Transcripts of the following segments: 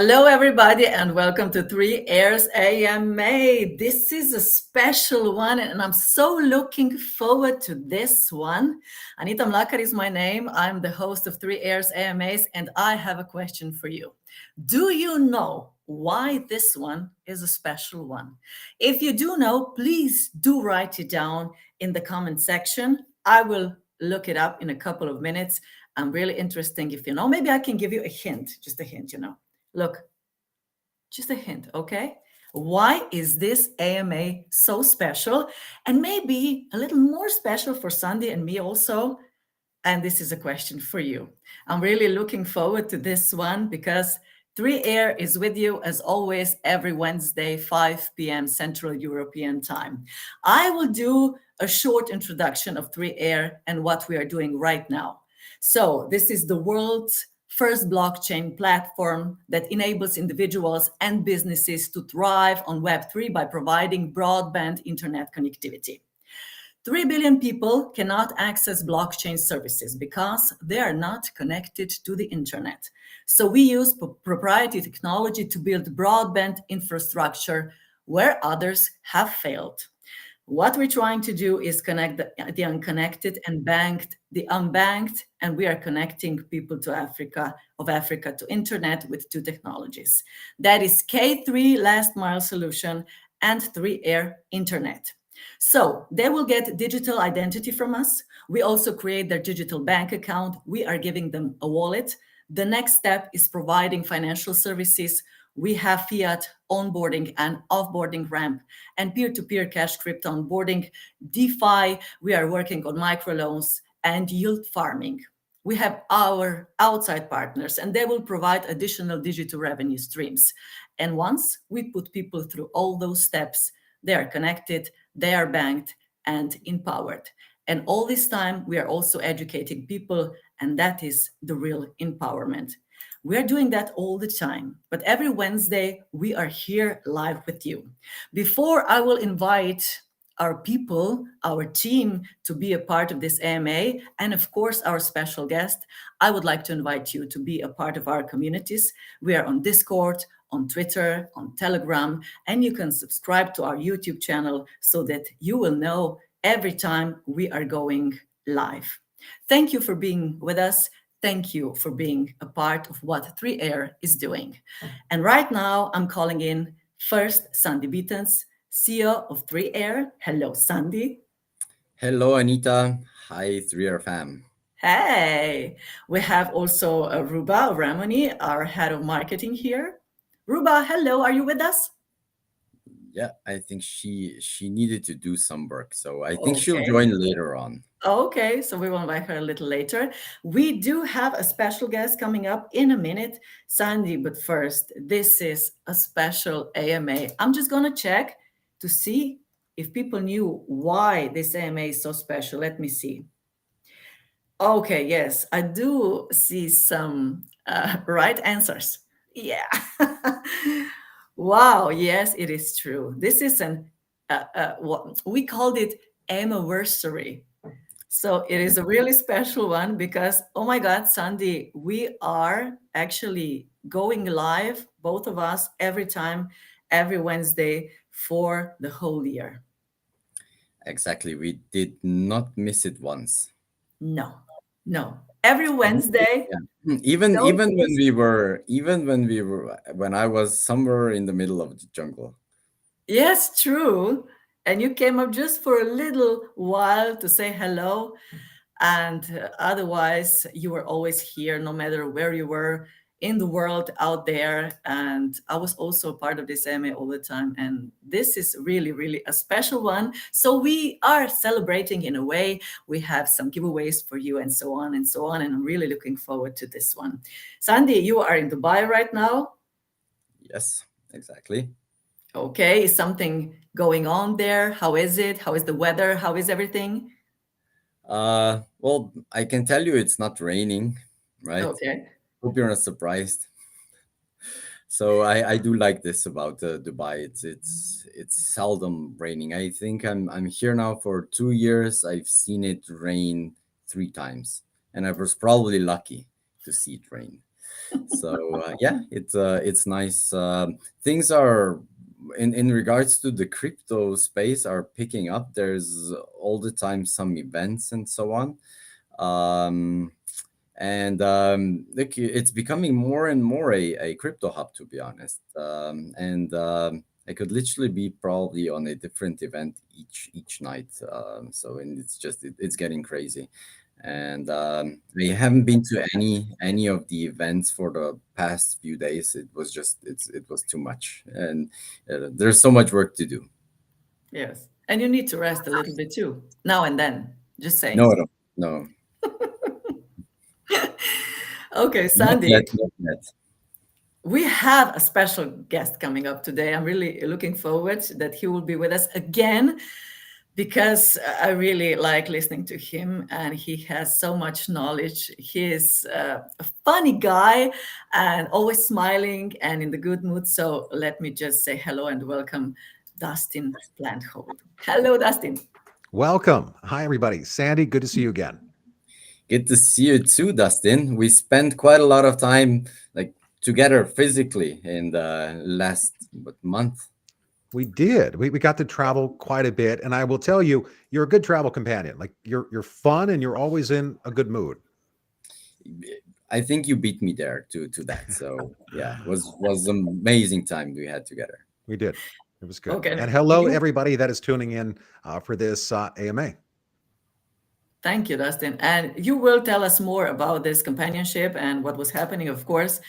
Hello, everybody, and welcome to 3Airs AMA. This is a special one, and I'm so looking forward to this one. Anita Mlakar is my name. I'm the host of 3Airs AMAs, and I have a question for you. Do you know why this one is a special one? If you do know, please do write it down in the comment section. I will look it up in a couple of minutes. I'm really interested if you know. Maybe I can give you a hint, just a hint. Look, just a hint, okay? Why is this AMA so special? And maybe a little more special for Sandi and me also. And this is a question for you. I'm really looking forward to this one because 3Air is with you as always every Wednesday, 5 p.m. Central European Time. I will do a short introduction of 3Air and what we are doing right now. So this is the world's first blockchain platform that enables individuals and businesses to thrive on Web3 by providing broadband internet connectivity. 3 billion people cannot access blockchain services because they are not connected to the internet. So we use proprietary technology to build broadband infrastructure where others have failed. What we're trying to do is connect the unconnected and the unbanked, and we are connecting people to Africa to internet with two technologies. That is K3 last mile solution and 3Air internet. So they will get digital identity from us. We also create their digital bank account. We are giving them a wallet. The next step is providing financial services. We have fiat onboarding and offboarding ramp and peer-to-peer cash crypto onboarding. DeFi, we are working on microloans and yield farming. We have our outside partners and they will provide additional digital revenue streams. And once we put people through all those steps, they are connected, they are banked and empowered. And all this time, we are also educating people, and that is the real empowerment. We're doing that all the time, but every Wednesday, we are here live with you. Before I will invite our people, our team, to be a part of this AMA, and of course, our special guest, I would like to invite you to be a part of our communities. We are on Discord, on Twitter, on Telegram, and you can subscribe to our YouTube channel so that you will know every time we are going live. Thank you for being with us. Thank you for being a part of what 3Air is doing. And right now, I'm calling in first Sandi Bitenc, CEO of 3Air. Hello, Sandi. Hello, Anita. Hi, 3Air fam. Hey, we have also Ruba Ramoni, our head of marketing here. Ruba, hello, are you with us? Yeah, I think she needed to do some work, so I think she'll Okay. join later on. Okay, so we will invite her a little later. We do have a special guest coming up in a minute, Sandi, but first, this is a special AMA. I'm just going to check to see if people knew why this AMA is so special. Let me see. Okay, yes, I do see some right answers. Yeah. Wow, yes, it is true. This is what we called it AMAversary. So it is a really special one because, oh my God, Sandi, we are actually going live, both of us, every time, every Wednesday for the whole year. Exactly. We did not miss it once. No, no. Every Wednesday, Yeah. Even don't even when miss. when I was somewhere in the middle of the jungle. Yes, true. And you came up just for a little while to say hello. And otherwise, you were always here, no matter where you were in the world out there. And I was also part of this AMA all the time. And this is really, really a special one. So we are celebrating in a way. We have some giveaways for you and so on and so on. And I'm really looking forward to this one. Sandi, you are in Dubai right now. Yes, exactly. Okay, is something going on there? How is it? How is the weather? How is everything? Well, I can tell you it's not raining, right? Okay. Hope you're not surprised. So I do like this about Dubai. It's seldom raining. I think I'm here now for 2 years. I've seen it rain 3 times, and I was probably lucky to see it rain. So yeah, it's nice. Things are in regards to the crypto space are picking up. There's all the time some events and so on. Um, and Look, it's becoming more and more a crypto hub, to be honest. And I could literally be probably on a different event each night. And it's getting crazy. And we haven't been to any of the events for the past few days. It was too much, and there's so much work to do. Yes. And you need to rest a little bit too, now and then. Just No, saying. no, no, Okay, not yet, Sandi, not yet. we have a special guest coming up today. I'm really looking forward that he will be with us again because I really like listening to him and he has so much knowledge. He is a funny guy and always smiling and in the good mood. So let me just say hello and welcome Dustin Plantholt. Hello, Dustin. Welcome. Hi, everybody. Sandy, good to see you again. Good to see you too, Dustin. We spent quite a lot of time like together physically in the last month. We did. We got to travel quite a bit, and I will tell you, you're a good travel companion. Like you're fun, and you're always in a good mood. I think you beat me there to that. So yeah, was an amazing time we had together. We did. It was good. Okay. And hello, everybody that is tuning in for this AMA. Thank you, Dustin. And you will tell us more about this companionship and what was happening, of course.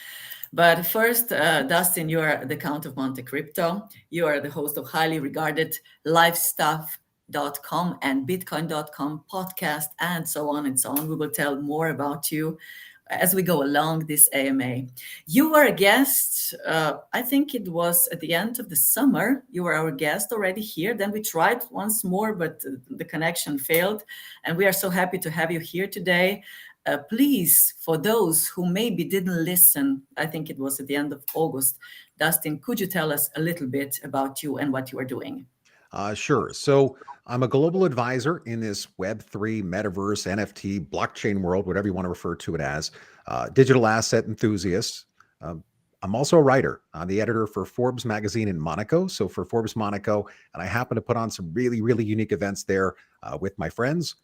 But first, Dustin, you are the Count of Monte Crypto. You are the host of highly regarded livestuff.com and bitcoin.com podcast and so on and so on. We will tell more about you as we go along this AMA. You were a guest, I think it was at the end of the summer. You were our guest already here. Then we tried once more, but the connection failed. And we are so happy to have you here today. Please, for those who maybe didn't listen, I think it was at the end of August, Dustin, could you tell us a little bit about you and what you are doing? Sure. So I'm a global advisor in this Web3, Metaverse, NFT, blockchain world, whatever you want to refer to it as, digital asset enthusiast. I'm also a writer. I'm the editor for Forbes magazine in Monaco. So for Forbes Monaco, and I happen to put on some really, really unique events there with my friends.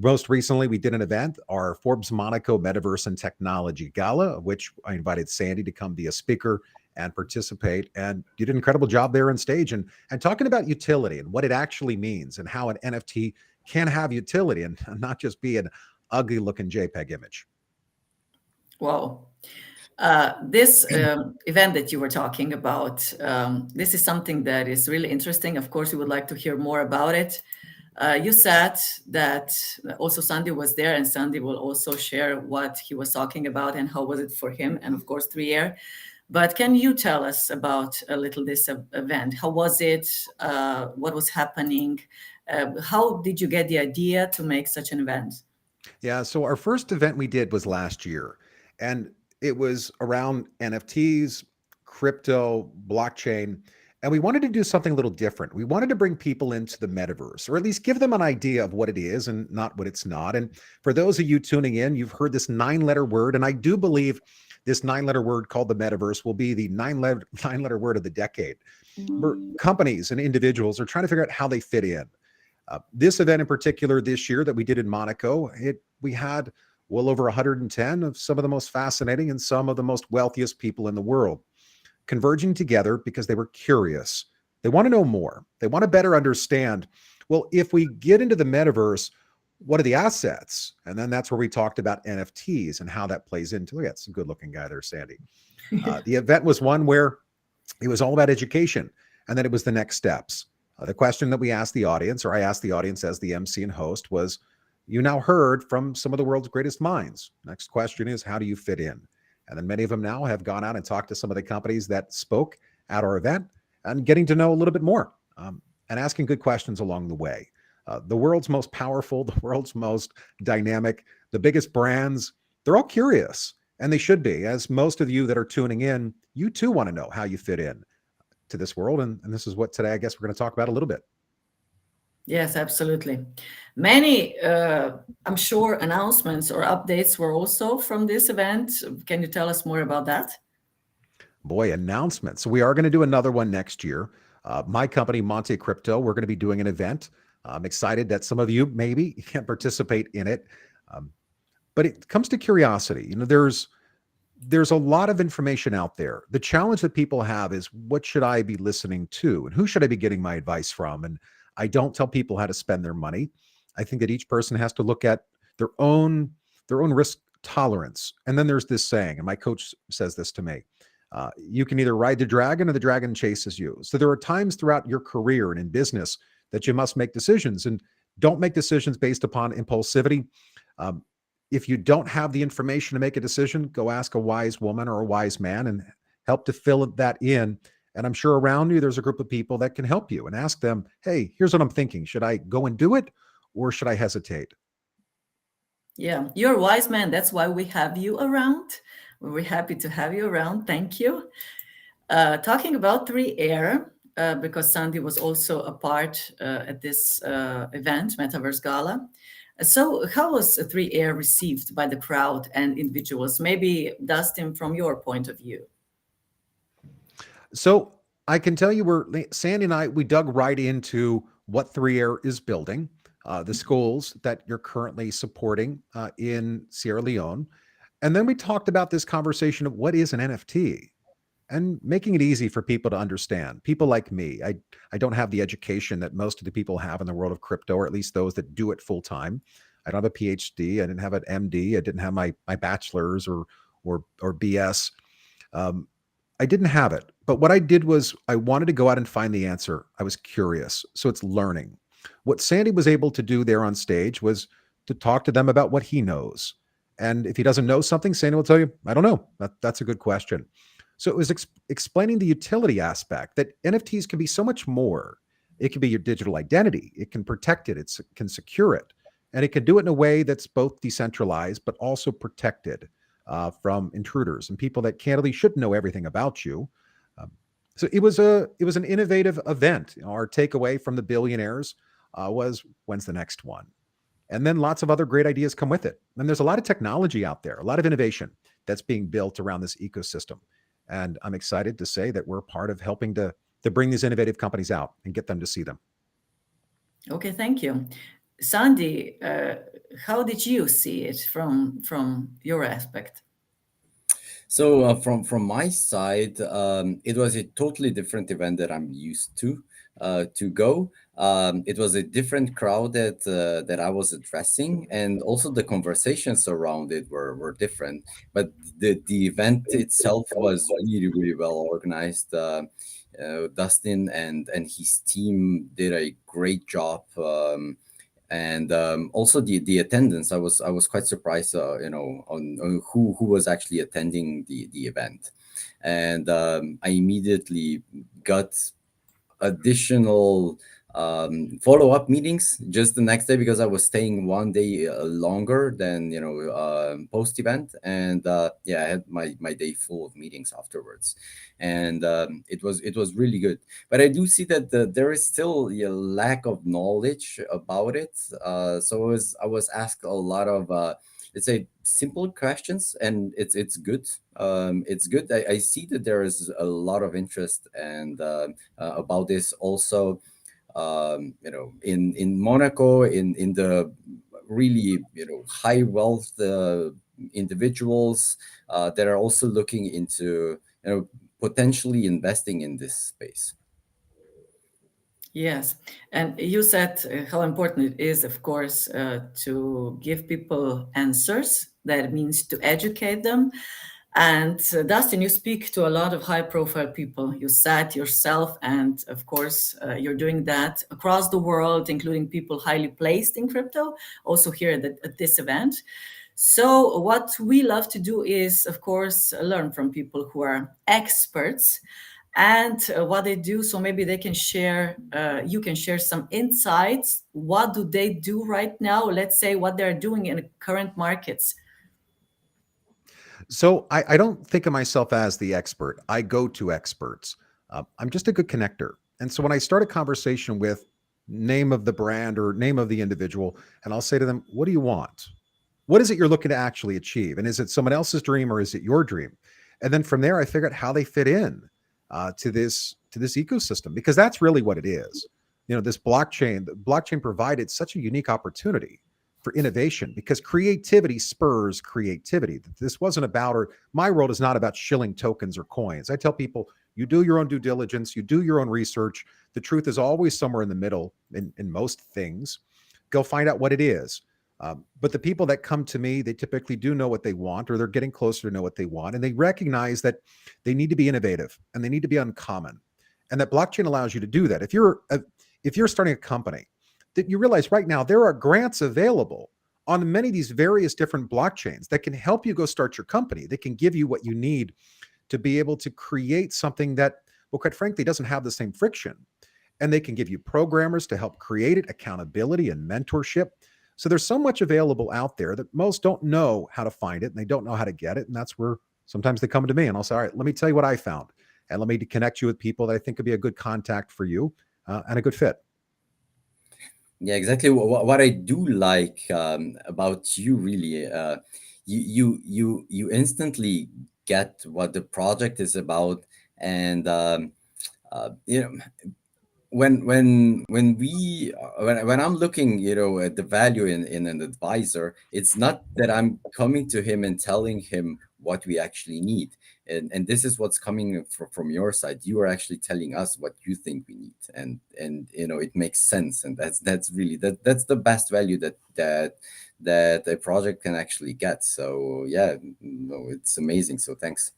Most recently, we did an event, our Forbes Monaco Metaverse and Technology Gala, which I invited Sandy to come be a speaker and participate. And you did an incredible job there on stage and talking about utility and what it actually means and how an NFT can have utility and not just be an ugly looking JPEG image. Wow. This event that you were talking about, this is something that is really interesting. Of course, we would like to hear more about it. You said that also Sandi was there, and Sandi will also share what he was talking about and how was it for him, and of course 3Air. But can you tell us about a little this event? How was it? What was happening? How did you get the idea to make such an event? Yeah, so our first event we did was last year, and it was around NFTs, crypto, blockchain, and we wanted to do something a little different. We wanted to bring people into the metaverse, or at least give them an idea of what it is and not what it's not. And for those of you tuning in, you've heard this 9-letter word, and I do believe this 9-letter word called the metaverse will be the nine-letter word of the decade. Where companies and individuals are trying to figure out how they fit in. This event in particular this year that we did in Monaco, we had well over 110 of some of the most fascinating and some of the most wealthiest people in the world converging together because they were curious. They want to know more. They want to better understand, well, if we get into the metaverse, what are the assets? And then that's where we talked about NFTs and how that plays into it. It's a good looking guy there, Sandy. The event was one where it was all about education. And then it was the next steps. The question that we asked the audience, or I asked the audience as the MC and host, was, you now heard from some of the world's greatest minds. Next question is, how do you fit in? And then many of them now have gone out and talked to some of the companies that spoke at our event and getting to know a little bit more and asking good questions along the way. The world's most powerful, the world's most dynamic, the biggest brands, they're all curious, and they should be. As most of you that are tuning in, you too want to know how you fit in to this world. And this is what today, I guess, we're going to talk about a little bit. Yes, absolutely. Many, I'm sure, announcements or updates were also from this event. Can you tell us more about that? Boy, announcements. So we are going to do another one next year. My company, Monte Crypto, we're going to be doing an event. I'm excited that some of you maybe can participate in it. Um, but it comes to curiosity. There's a lot of information out there. The challenge that people have is, what should I be listening to and who should I be getting my advice from? And I don't tell people how to spend their money. I think that each person has to look at their own their own risk tolerance. And then there's this saying, and my coach says this to me: you can either ride the dragon or the dragon chases you. So there are times throughout your career and in business that you must make decisions, and don't make decisions based upon impulsivity. Um, if you don't have the information to make a decision, go ask a wise woman or a wise man and help to fill that in. And I'm sure around you, there's a group of people that can help you, and ask them, hey, here's what I'm thinking. Should I go and do it, or should I hesitate? Yeah, you're a wise man. That's why we have you around. We're happy to have you around. Thank you. Talking about 3Air, because Sandi was also a part at this event, Metaverse Gala. So, how was 3Air received by the crowd and individuals? Maybe, Dustin, from your point of view. So I can tell you, Sandy and I, we dug right into what 3Air is building, the schools that you're currently supporting in Sierra Leone. And then we talked about this conversation of what is an NFT, and making it easy for people to understand. People like me, I don't have the education that most of the people have in the world of crypto, or at least those that do it full time. I don't have a PhD. I didn't have an MD. I didn't have my bachelor's or BS. Um, I didn't have it. But what I did was, I wanted to go out and find the answer. I was curious. So it's learning. What Sandy was able to do there on stage was to talk to them about what he knows. And if he doesn't know something, Sandy will tell you, I don't know. That's a good question. So it was explaining the utility aspect, that NFTs can be so much more. It can be your digital identity. It can protect it. It can secure it. And it can do it in a way that's both decentralized, but also protected from intruders and people that candidly shouldn't know everything about you. Um, so it was an innovative event. Our takeaway from the billionaires was, when's the next one? And then lots of other great ideas come with it. And there's a lot of technology out there, a lot of innovation that's being built around this ecosystem. And I'm excited to say that we're part of helping to bring these innovative companies out and get them to see them. Okay, thank you. Sandi, how did you see it from your aspect? So from my side, it was a totally different event that I'm used to go. It was a different crowd that I was addressing, and also the conversations around it were different. But the event itself was really well organized. Dustin and his team did a great job. And also the attendance, I was quite surprised, on who was actually attending the event. And I immediately got additional follow-up meetings just the next day, because I was staying one day longer than post event. And yeah, I had my day full of meetings afterwards. And it was really good. But I do see that there is still a lack of knowledge about it. So I was asked a lot of let's say simple questions, and it's good. It's good. I see that there is a lot of interest and about this also. In Monaco, in the really high wealth individuals that are also looking into potentially investing in this space. Yes, and you said how important it is, of course, to give people answers. That means to educate them. And Dustin, you speak to a lot of high-profile people. You sat yourself, and of course, you're doing that across the world, including people highly placed in crypto, also here at this event. So, what we love to do is, of course, learn from people who are experts and what they do. So maybe they can share, you can share some insights. What do they do right now? Let's say what they're doing in current markets. So I don't think of myself as the expert. I go to experts. I'm just a good connector. And so when I start a conversation with name of the brand or name of the individual, and I'll say to them, what do you want? What is it you're looking to actually achieve? And is it someone else's dream or is it your dream? And then from there, I figure out how they fit in to this ecosystem, because that's really what it is. This blockchain provided such a unique opportunity for innovation, because creativity spurs creativity. This wasn't about, or my world is not about shilling tokens or coins. I tell people, you do your own due diligence, you do your own research. The truth is always somewhere in the middle in most things. Go find out what it is. But the people that come to me, they typically do know what they want, or they're getting closer to know what they want. And they recognize that they need to be innovative and they need to be uncommon. And that blockchain allows you to do that. If you're starting a company, that you realize right now there are grants available on many of these various different blockchains that can help you go start your company. They can give you what you need to be able to create something that, well, quite frankly, doesn't have the same friction. And they can give you programmers to help create it, accountability and mentorship. So there's so much available out there that most don't know how to find it, and they don't know how to get it. And that's where sometimes they come to me and I'll say, all right, let me tell you what I found. And let me connect you with people that I think could be a good contact for you and a good fit. Yeah, exactly. What I do like about you, really, you instantly get what the project is about, and you know, when I'm looking, at the value in an advisor, it's not that I'm coming to him and telling him what we actually need, and this is what's coming from your side. You are actually telling us what you think we need, and it makes sense, and that's really that's the best value that a project can actually get. So yeah, no, it's amazing. So thanks.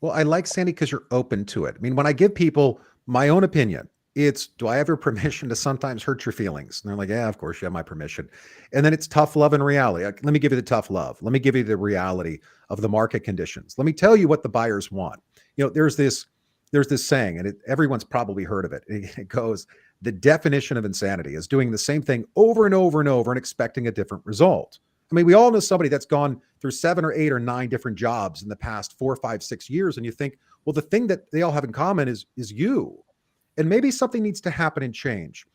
Well, I like, Sandi, because you're open to it. I mean, when I give people my own opinion, it's, do I have your permission to sometimes hurt your feelings? And they're like, yeah, of course you have my permission. And then it's tough love and reality. Let me give you the tough love. Let me give you the reality of the market conditions. Let me tell you what the buyers want. There's this saying, and everyone's probably heard of it. It goes, the definition of insanity is doing the same thing over and over and over and expecting a different result. I mean, we all know somebody that's gone through 7 or 8 or 9 different jobs in the past 4, 5, 6 years. And you think, well, the thing that they all have in common is you. And maybe something needs to happen and change.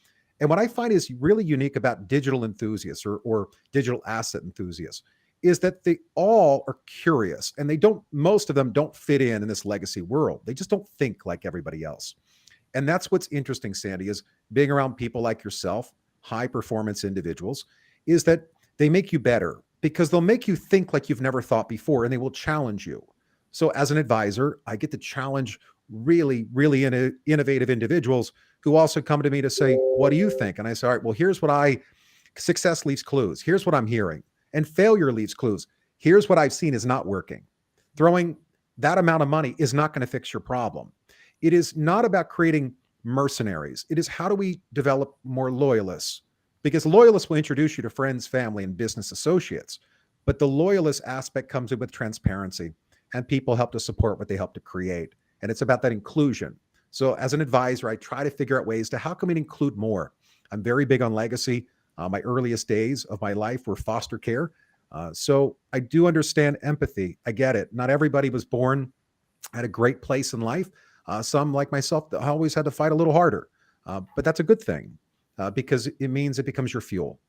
And what I find is really unique about digital enthusiasts or digital asset enthusiasts is that they all are curious, and most of them don't fit in this legacy world. They just don't think like everybody else. And that's what's interesting, Sandi, is being around people like yourself, high performance individuals, is that they make you better because they'll make you think like you've never thought before, and they will challenge you. So as an advisor, I get to challenge really, really innovative individuals who also come to me to say, what do you think? And I say, all right, well, here's what success leaves clues. Here's what I'm hearing. And failure leaves clues. Here's what I've seen is not working. Throwing that amount of money is not going to fix your problem. It is not about creating mercenaries. It is, how do we develop more loyalists? Because loyalists will introduce you to friends, family, and business associates. But the loyalist aspect comes in with transparency, and people help to support what they help to create. And it's about that inclusion. So as an advisor, I try to figure out ways to, how can we include more? I'm very big on legacy. My earliest days of my life were foster care. So I do understand empathy. I get it. Not everybody was born at a great place in life. Some, like myself, always had to fight a little harder. But that's a good thing because it means it becomes your fuel.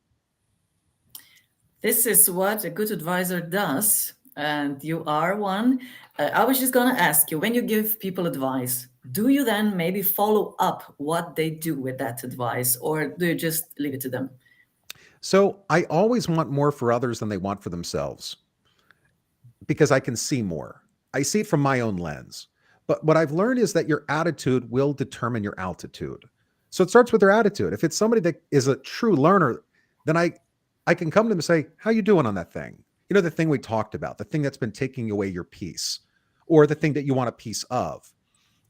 This is what a good advisor does, and you are one. I was just going to ask you, when you give people advice, do you then maybe follow up what they do with that advice, or do you just leave it to them? So I always want more for others than they want for themselves, because I can see more. I see it from my own lens. But what I've learned is that your attitude will determine your altitude. So it starts with their attitude. If it's somebody that is a true learner, then I can come to them and say, how you doing on that thing? The thing we talked about, the thing that's been taking away your peace, or the thing that you want a piece of.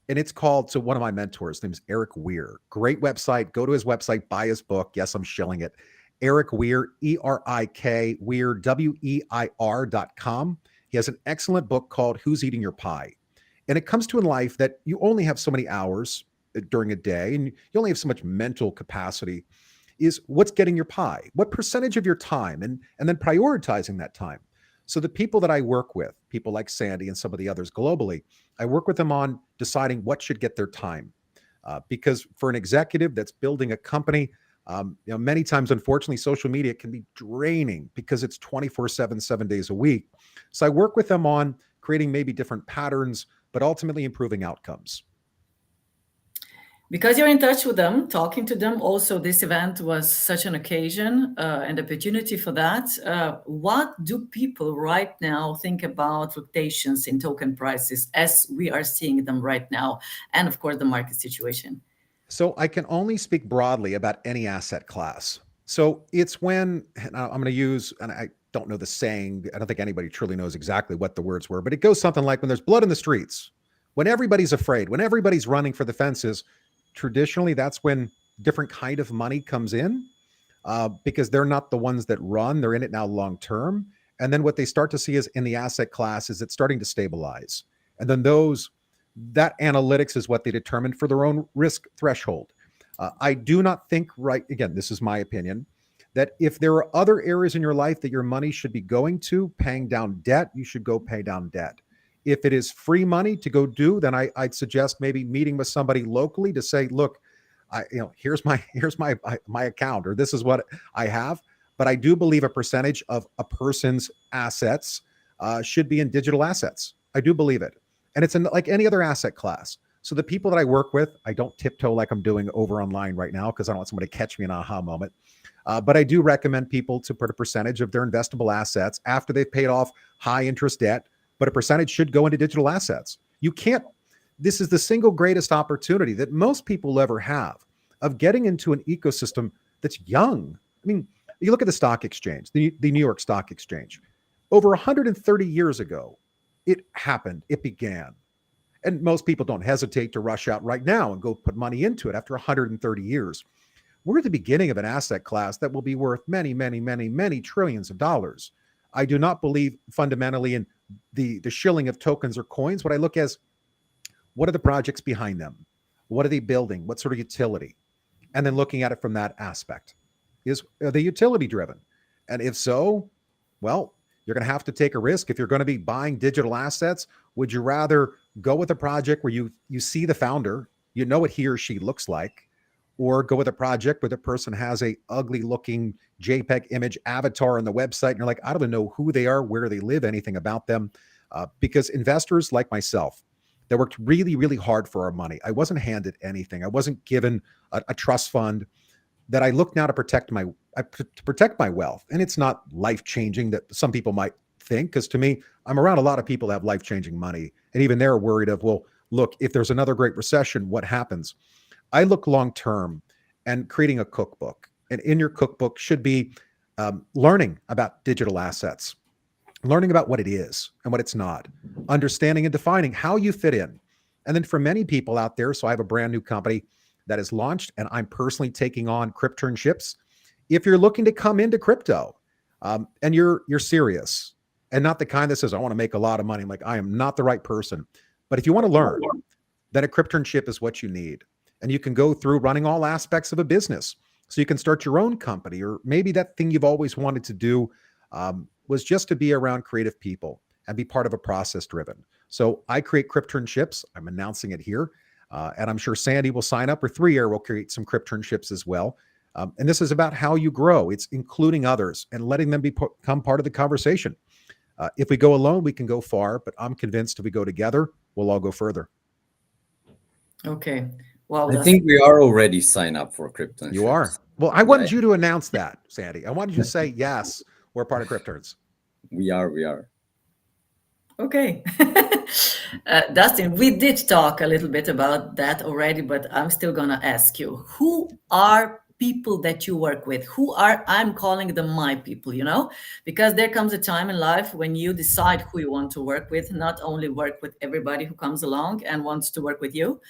And it's called, so one of my mentors, his name is Eric Weir. Great website. Go to his website, buy his book. Yes, I'm shilling it. Eric Weir, ERIK, Weir, WEIR.com. He has an excellent book called Who's Eating Your Pie? And it comes to in life that you only have so many hours during a day, and you only have so much mental capacity. Is what's getting your pie? What percentage of your time? And then prioritizing that time. So the people that I work with, people like Sandi and some of the others globally, I work with them on deciding what should get their time. Because for an executive that's building a company, Many times, unfortunately, social media can be draining because it's 24/7, 7 days a week. So I work with them on creating maybe different patterns, but ultimately improving outcomes. Because you're in touch with them, talking to them, also this event was such an occasion and opportunity for that. What do people right now think about fluctuations in token prices as we are seeing them right now? And of course, the market situation. So I can only speak broadly about any asset class. So it's when, and I'm going to use, and I don't know the saying, I don't think anybody truly knows exactly what the words were, but it goes something like when there's blood in the streets, when everybody's afraid, when everybody's running for the fences, traditionally that's when different kind of money comes in because they're not the ones that run, they're in it now long term. And then what they start to see is in the asset class is it's starting to stabilize. And then that analytics is what they determine for their own risk threshold. I do not think, right, again, this is my opinion, that if there are other areas in your life that your money should be going to, paying down debt, you should go pay down debt. If it is free money to go do, then I'd suggest maybe meeting with somebody locally to say, look, here's my account, or this is what I have. But I do believe a percentage of a person's assets should be in digital assets. I do believe it. And it's in like any other asset class. So the people that I work with, I don't tiptoe like I'm doing over online right now because I don't want somebody to catch me in an aha moment. But I do recommend people to put a percentage of their investable assets after they've paid off high interest debt, but a percentage should go into digital assets. This is the single greatest opportunity that most people ever have of getting into an ecosystem that's young. I mean, you look at the stock exchange, the New York Stock Exchange. Over 130 years ago, it happened, it began. And most people don't hesitate to rush out right now and go put money into it after 130 years. We're at the beginning of an asset class that will be worth many, many, many, many trillions of dollars. I do not believe fundamentally in the shilling of tokens or coins. What I look as, what are the projects behind them? What are they building? What sort of utility? And then looking at it from that aspect. Are they utility driven? And if so, well, you're going to have to take a risk. If you're going to be buying digital assets, would you rather go with a project where you see the founder, you know what he or she looks like, or go with a project where the person has a ugly looking JPEG image avatar on the website and you're like, I don't even know who they are, where they live, anything about them. Because investors like myself, that worked really, really hard for our money. I wasn't handed anything. I wasn't given a trust fund that I look now to protect my wealth. And it's not life-changing that some people might think, because to me, I'm around a lot of people that have life-changing money. And even they're worried of, well, look, if there's another great recession, what happens? I look long-term and creating a cookbook. And in your cookbook should be learning about digital assets, learning about what it is and what it's not, understanding and defining how you fit in. And then for many people out there, so I have a brand new company that is launched and I'm personally taking on crypternships. If you're looking to come into crypto and you're serious and not the kind that says, I want to make a lot of money, I'm like, I am not the right person. But if you want to learn, then a crypternship is what you need. And you can go through running all aspects of a business. So you can start your own company, or maybe that thing you've always wanted to do was just to be around creative people and be part of a process driven. So I create crypternships. I'm announcing it here. And I'm sure Sandi will sign up, or 3Air will create some crypternships as well. And this is about how you grow. It's including others and letting them become part of the conversation. If we go alone, we can go far, but I'm convinced if we go together, we'll all go further. Okay. Wow. I think we are already signed up for crypto. You are. Well, I wanted you to announce that, Sandi. I wanted you to say, yes, we're part of Crypterns. We are. Okay. Dustin, we did talk a little bit about that already, but I'm still going to ask you, who are people that you work with? I'm calling them my people, because there comes a time in life when you decide who you want to work with, not only work with everybody who comes along and wants to work with you.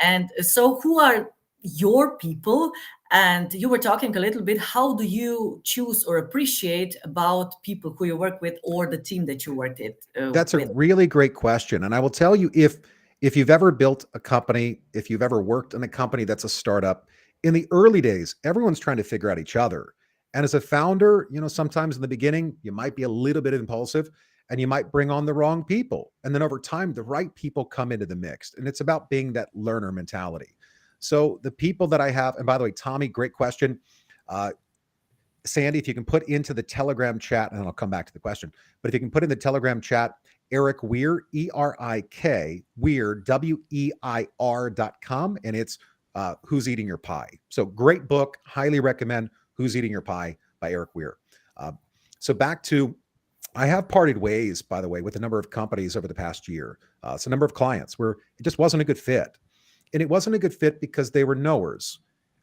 And so who are your people? And you were talking a little bit, how do you choose or appreciate about people who you work with or the team that you worked with? That's a really great question. And I will tell you, if you've ever built a company, if you've ever worked in a company that's a startup, in the early days, everyone's trying to figure out each other. And as a founder, sometimes in the beginning, you might be a little bit impulsive and you might bring on the wrong people. And then over time, the right people come into the mix. And it's about being that learner mentality. So the people that I have, and by the way, Tommy, great question. Sandi, if you can put into the Telegram chat, and I'll come back to the question, but if you can put in the Telegram chat, Eric Weir, E-R-I-K, Weir, W-E-I-R.com, and it's Who's Eating Your Pie. So great book, highly recommend Who's Eating Your Pie by Eric Weir. So back to, I have parted ways, by the way, with a number of companies over the past year. So a number of clients where it just wasn't a good fit. And it wasn't a good fit because they were knowers.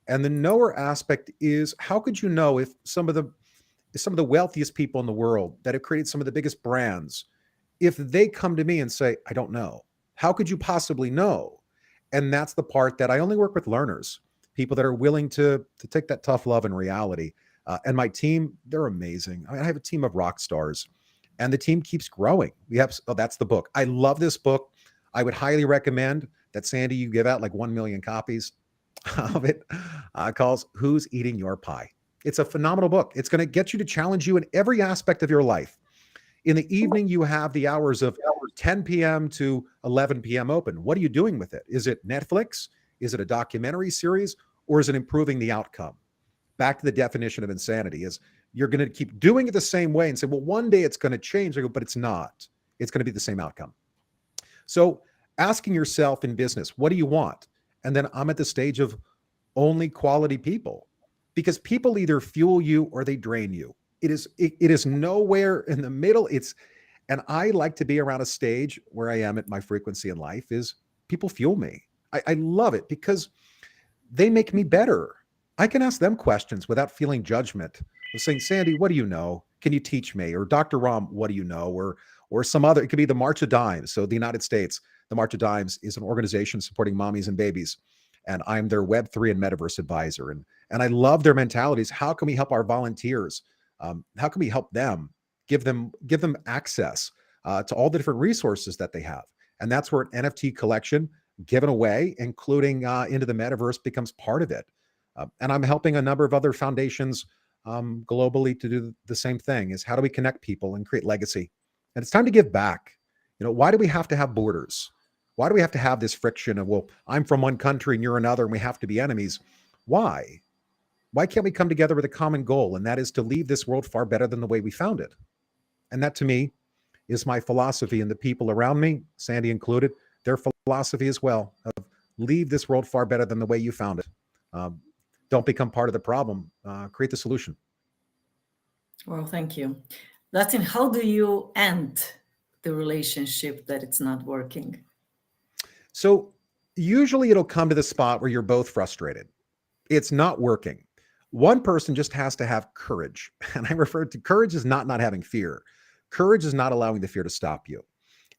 And the knower aspect is, how could you know if some of the wealthiest people in the world that have created some of the biggest brands, if they come to me and say, I don't know, how could you possibly know? And that's the part that I only work with learners, people that are willing to take that tough love in reality. And my team, they're amazing. I have a team of rock stars, and the team keeps growing. That's the book. I love this book. I would highly recommend that, Sandi, you give out like 1 million copies of it. Calls Who's Eating Your Pie. It's a phenomenal book. It's going to get you to challenge you in every aspect of your life. In the evening, you have the hours of 10 p.m. to 11 p.m. open. What are you doing with it? Is it Netflix? Is it a documentary series? Or is it improving the outcome? Back to the definition of insanity is you're going to keep doing it the same way and say, well, one day it's going to change. I go, but it's not. It's going to be the same outcome. So asking yourself in business, what do you want? And then I'm at the stage of only quality people, because people either fuel you or they drain you. It is nowhere in the middle. And I like to be around a stage where I am at my frequency in life is people fuel me. I love it because they make me better. I can ask them questions without feeling judgment. Of saying, Sandi, what do you know? Can you teach me? Or Dr. Ram, what do you know? Or some other, it could be the March of Dimes. So the United States, the March of Dimes is an organization supporting mommies and babies. And I'm their Web3 and Metaverse advisor. And I love their mentalities. How can we help our volunteers? How can we help them, give them access to all the different resources that they have? And that's where an NFT collection given away, including into the Metaverse, becomes part of it. And I'm helping a number of other foundations globally to do the same thing, is how do we connect people and create legacy? And it's time to give back. Why do we have to have borders? Why do we have to have this friction of, well, I'm from one country and you're another and we have to be enemies? Why? Why can't we come together with a common goal? And that is to leave this world far better than the way we found it. And that, to me, is my philosophy, and the people around me, Sandi included, their philosophy as well, of leave this world far better than the way you found it. Don't become part of the problem. Create the solution. Well, thank you. Dustin, how do you end the relationship that it's not working? So usually it'll come to the spot where you're both frustrated. It's not working. One person just has to have courage. And I refer to courage as not having fear. Courage is not allowing the fear to stop you.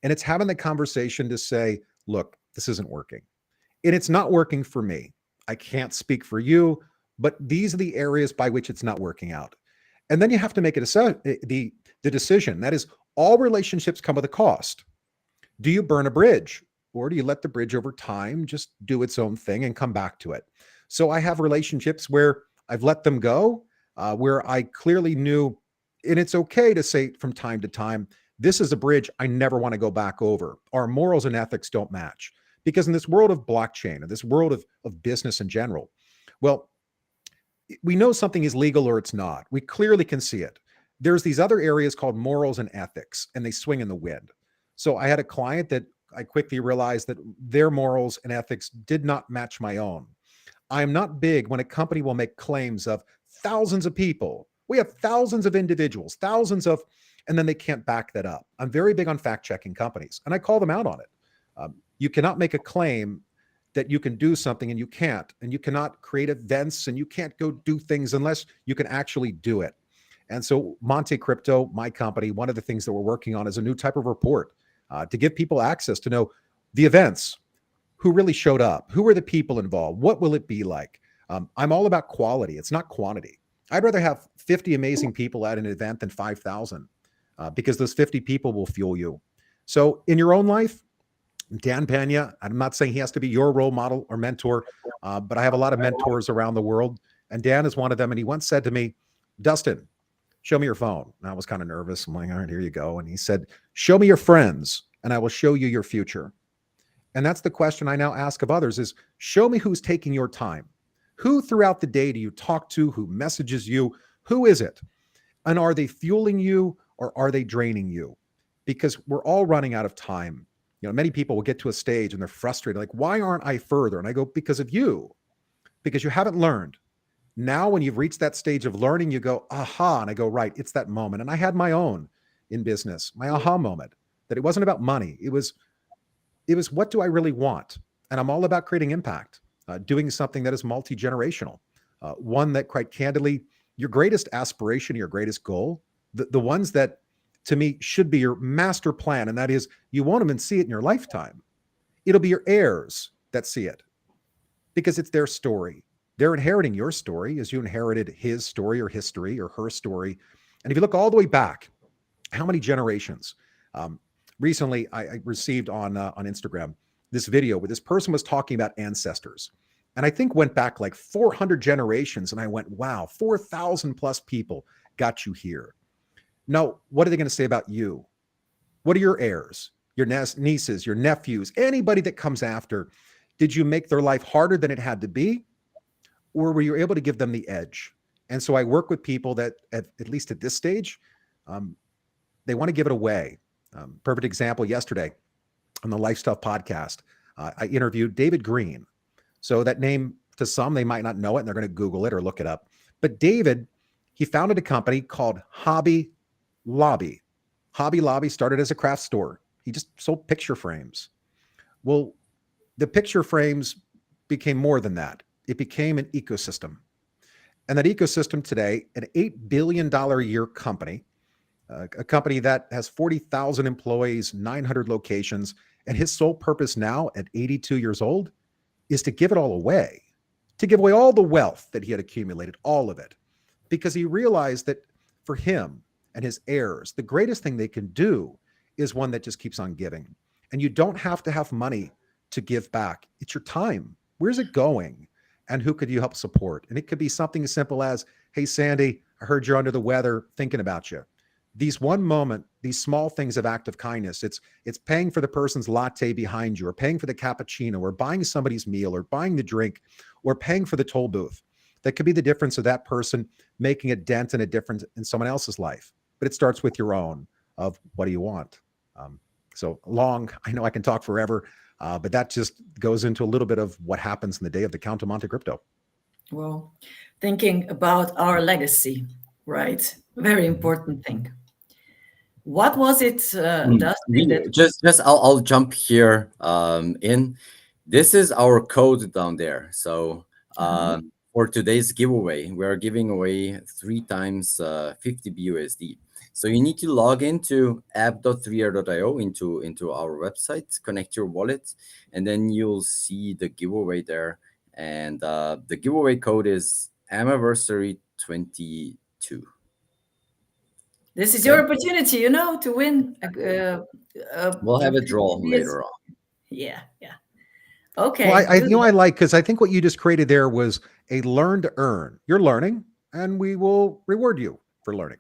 And it's having the conversation to say, look, this isn't working. And it's not working for me. I can't speak for you, but these are the areas by which it's not working out. And then you have to make the decision. That is, all relationships come with a cost. Do you burn a bridge? Or do you let the bridge over time just do its own thing and come back to it? So I have relationships where I've let them go, where I clearly knew, and it's okay to say from time to time, this is a bridge I never want to go back over. Our morals and ethics don't match. Because in this world of blockchain, and this world of business in general, well, we know something is legal or it's not. We clearly can see it. There's these other areas called morals and ethics, and they swing in the wind. So I had a client that I quickly realized that their morals and ethics did not match my own. I am not big when a company will make claims of thousands of people. We have thousands of individuals, and then they can't back that up. I'm very big on fact-checking companies, and I call them out on it. You cannot make a claim that you can do something and you can't, and you cannot create events and you can't go do things unless you can actually do it. And so Monte Crypto, my company, one of the things that we're working on is a new type of report to give people access to know the events, who really showed up, who are the people involved, what will it be like? I'm all about quality. It's not quantity. I'd rather have 50 amazing people at an event than 5,000 because those 50 people will fuel you. So in your own life, Dan Pena, I'm not saying he has to be your role model or mentor, but I have a lot of mentors around the world, and Dan is one of them. And he once said to me, Dustin, show me your phone. And I was kind of nervous. I'm like, all right, here you go. And he said, show me your friends and I will show you your future. And that's the question I now ask of others is, show me who's taking your time. Who throughout the day do you talk to? Who messages you? Who is it? And are they fueling you or are they draining you? Because we're all running out of time. Many people will get to a stage and they're frustrated, like, why aren't I further? And I go, because of you, because you haven't learned. Now, when you've reached that stage of learning, you go, aha. And I go, right, it's that moment. And I had my own in business, my aha moment, that it wasn't about money. It was, what do I really want? And I'm all about creating impact, doing something that is multi-generational, one that, quite candidly, your greatest aspiration, your greatest goal, the ones that to me should be your master plan. And that is, you won't even see it in your lifetime. It'll be your heirs that see it because it's their story. They're inheriting your story as you inherited his story or history or her story. And if you look all the way back, how many generations? Recently, I received on Instagram this video where this person was talking about ancestors. And I think went back like 400 generations. And I went, wow, 4,000 plus people got you here. Now, what are they going to say about you? What are your heirs, your nieces, your nephews, anybody that comes after? Did you make their life harder than it had to be? Or were you able to give them the edge? And so I work with people that, at least at this stage, they want to give it away. Perfect example, yesterday on the Lifestyle podcast, I interviewed David Green. So that name, to some, they might not know it and they're going to Google it or look it up. But David, he founded a company called Hobby Lobby. Hobby Lobby started as a craft store. He just sold picture frames. Well, the picture frames became more than that. It became an ecosystem. And that ecosystem today, an $8 billion a year company, a company that has 40,000 employees, 900 locations, and his sole purpose now at 82 years old is to give it all away, to give away all the wealth that he had accumulated, all of it, because he realized that for him and his heirs, the greatest thing they can do is one that just keeps on giving. And you don't have to have money to give back. It's your time. Where's it going? And who could you help support? And it could be something as simple as, hey, Sandy, I heard you're under the weather, thinking about you. These one moment, these small things of act of kindness, it's paying for the person's latte behind you, or paying for the cappuccino, or buying somebody's meal, or buying the drink, or paying for the toll booth. That could be the difference of that person making a dent and a difference in someone else's life. But it starts with your own of what do you want? So long, I know I can talk forever, but that just goes into a little bit of what happens in the day of the Count of Monte Crypto. Well, thinking about our legacy, right? Very important thing. What was it, Dustin? I'll jump here in. This is our code down there. So for today's giveaway, we're giving away 3 times 50 BUSD. So you need to log into app.3r.io into our website, connect your wallet, and then you'll see the giveaway there. And the giveaway code is AMAversary 22. This is your opportunity, to win. We'll have a draw later on. Yeah. Okay. Well, I like, because I think what you just created there was a learn to earn. You're learning, and we will reward you for learning.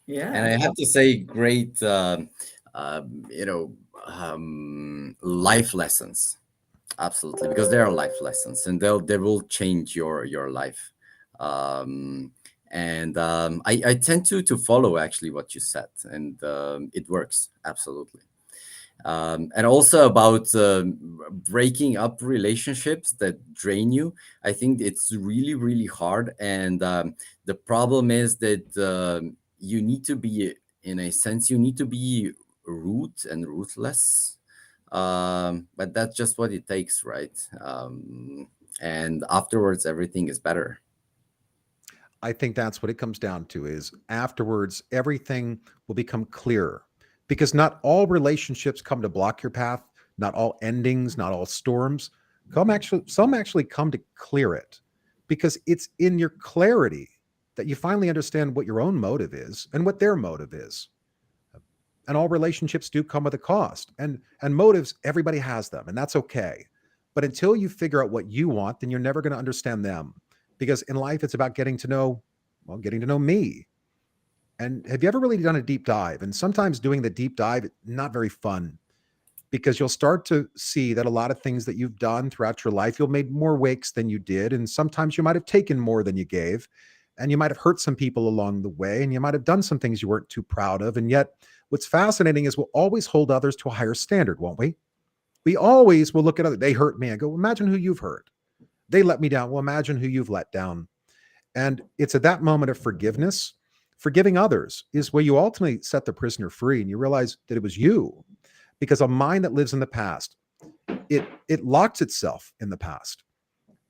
Yeah. And I have to say, great, life lessons. Absolutely, because they are life lessons, and they will change your life. I tend to follow actually what you said, and it works absolutely. And also about breaking up relationships that drain you. I think it's really, really hard. And the problem is that you need to be, in a sense, you need to be rude and ruthless. But that's just what it takes, right? And afterwards, everything is better. I think that's what it comes down to, is afterwards, everything will become clearer. Because not all relationships come to block your path, not all endings, not all storms. Some actually come to clear it, because it's in your clarity that you finally understand what your own motive is and what their motive is. And all relationships do come with a cost. And motives, everybody has them, and that's okay. But until you figure out what you want, then you're never going to understand them. Because in life, it's about getting to know me. And have you ever really done a deep dive? And sometimes doing the deep dive, not very fun, because you'll start to see that a lot of things that you've done throughout your life, you'll made more wakes than you did. And sometimes you might have taken more than you gave, and you might have hurt some people along the way, and you might have done some things you weren't too proud of. And yet what's fascinating is we'll always hold others to a higher standard, won't we? We always will look at others. They hurt me. I go, imagine who you've hurt. They let me down. Well, imagine who you've let down. And it's at that moment of forgiveness, forgiving others is where you ultimately set the prisoner free, and you realize that it was you. Because a mind that lives in the past, it locks itself in the past.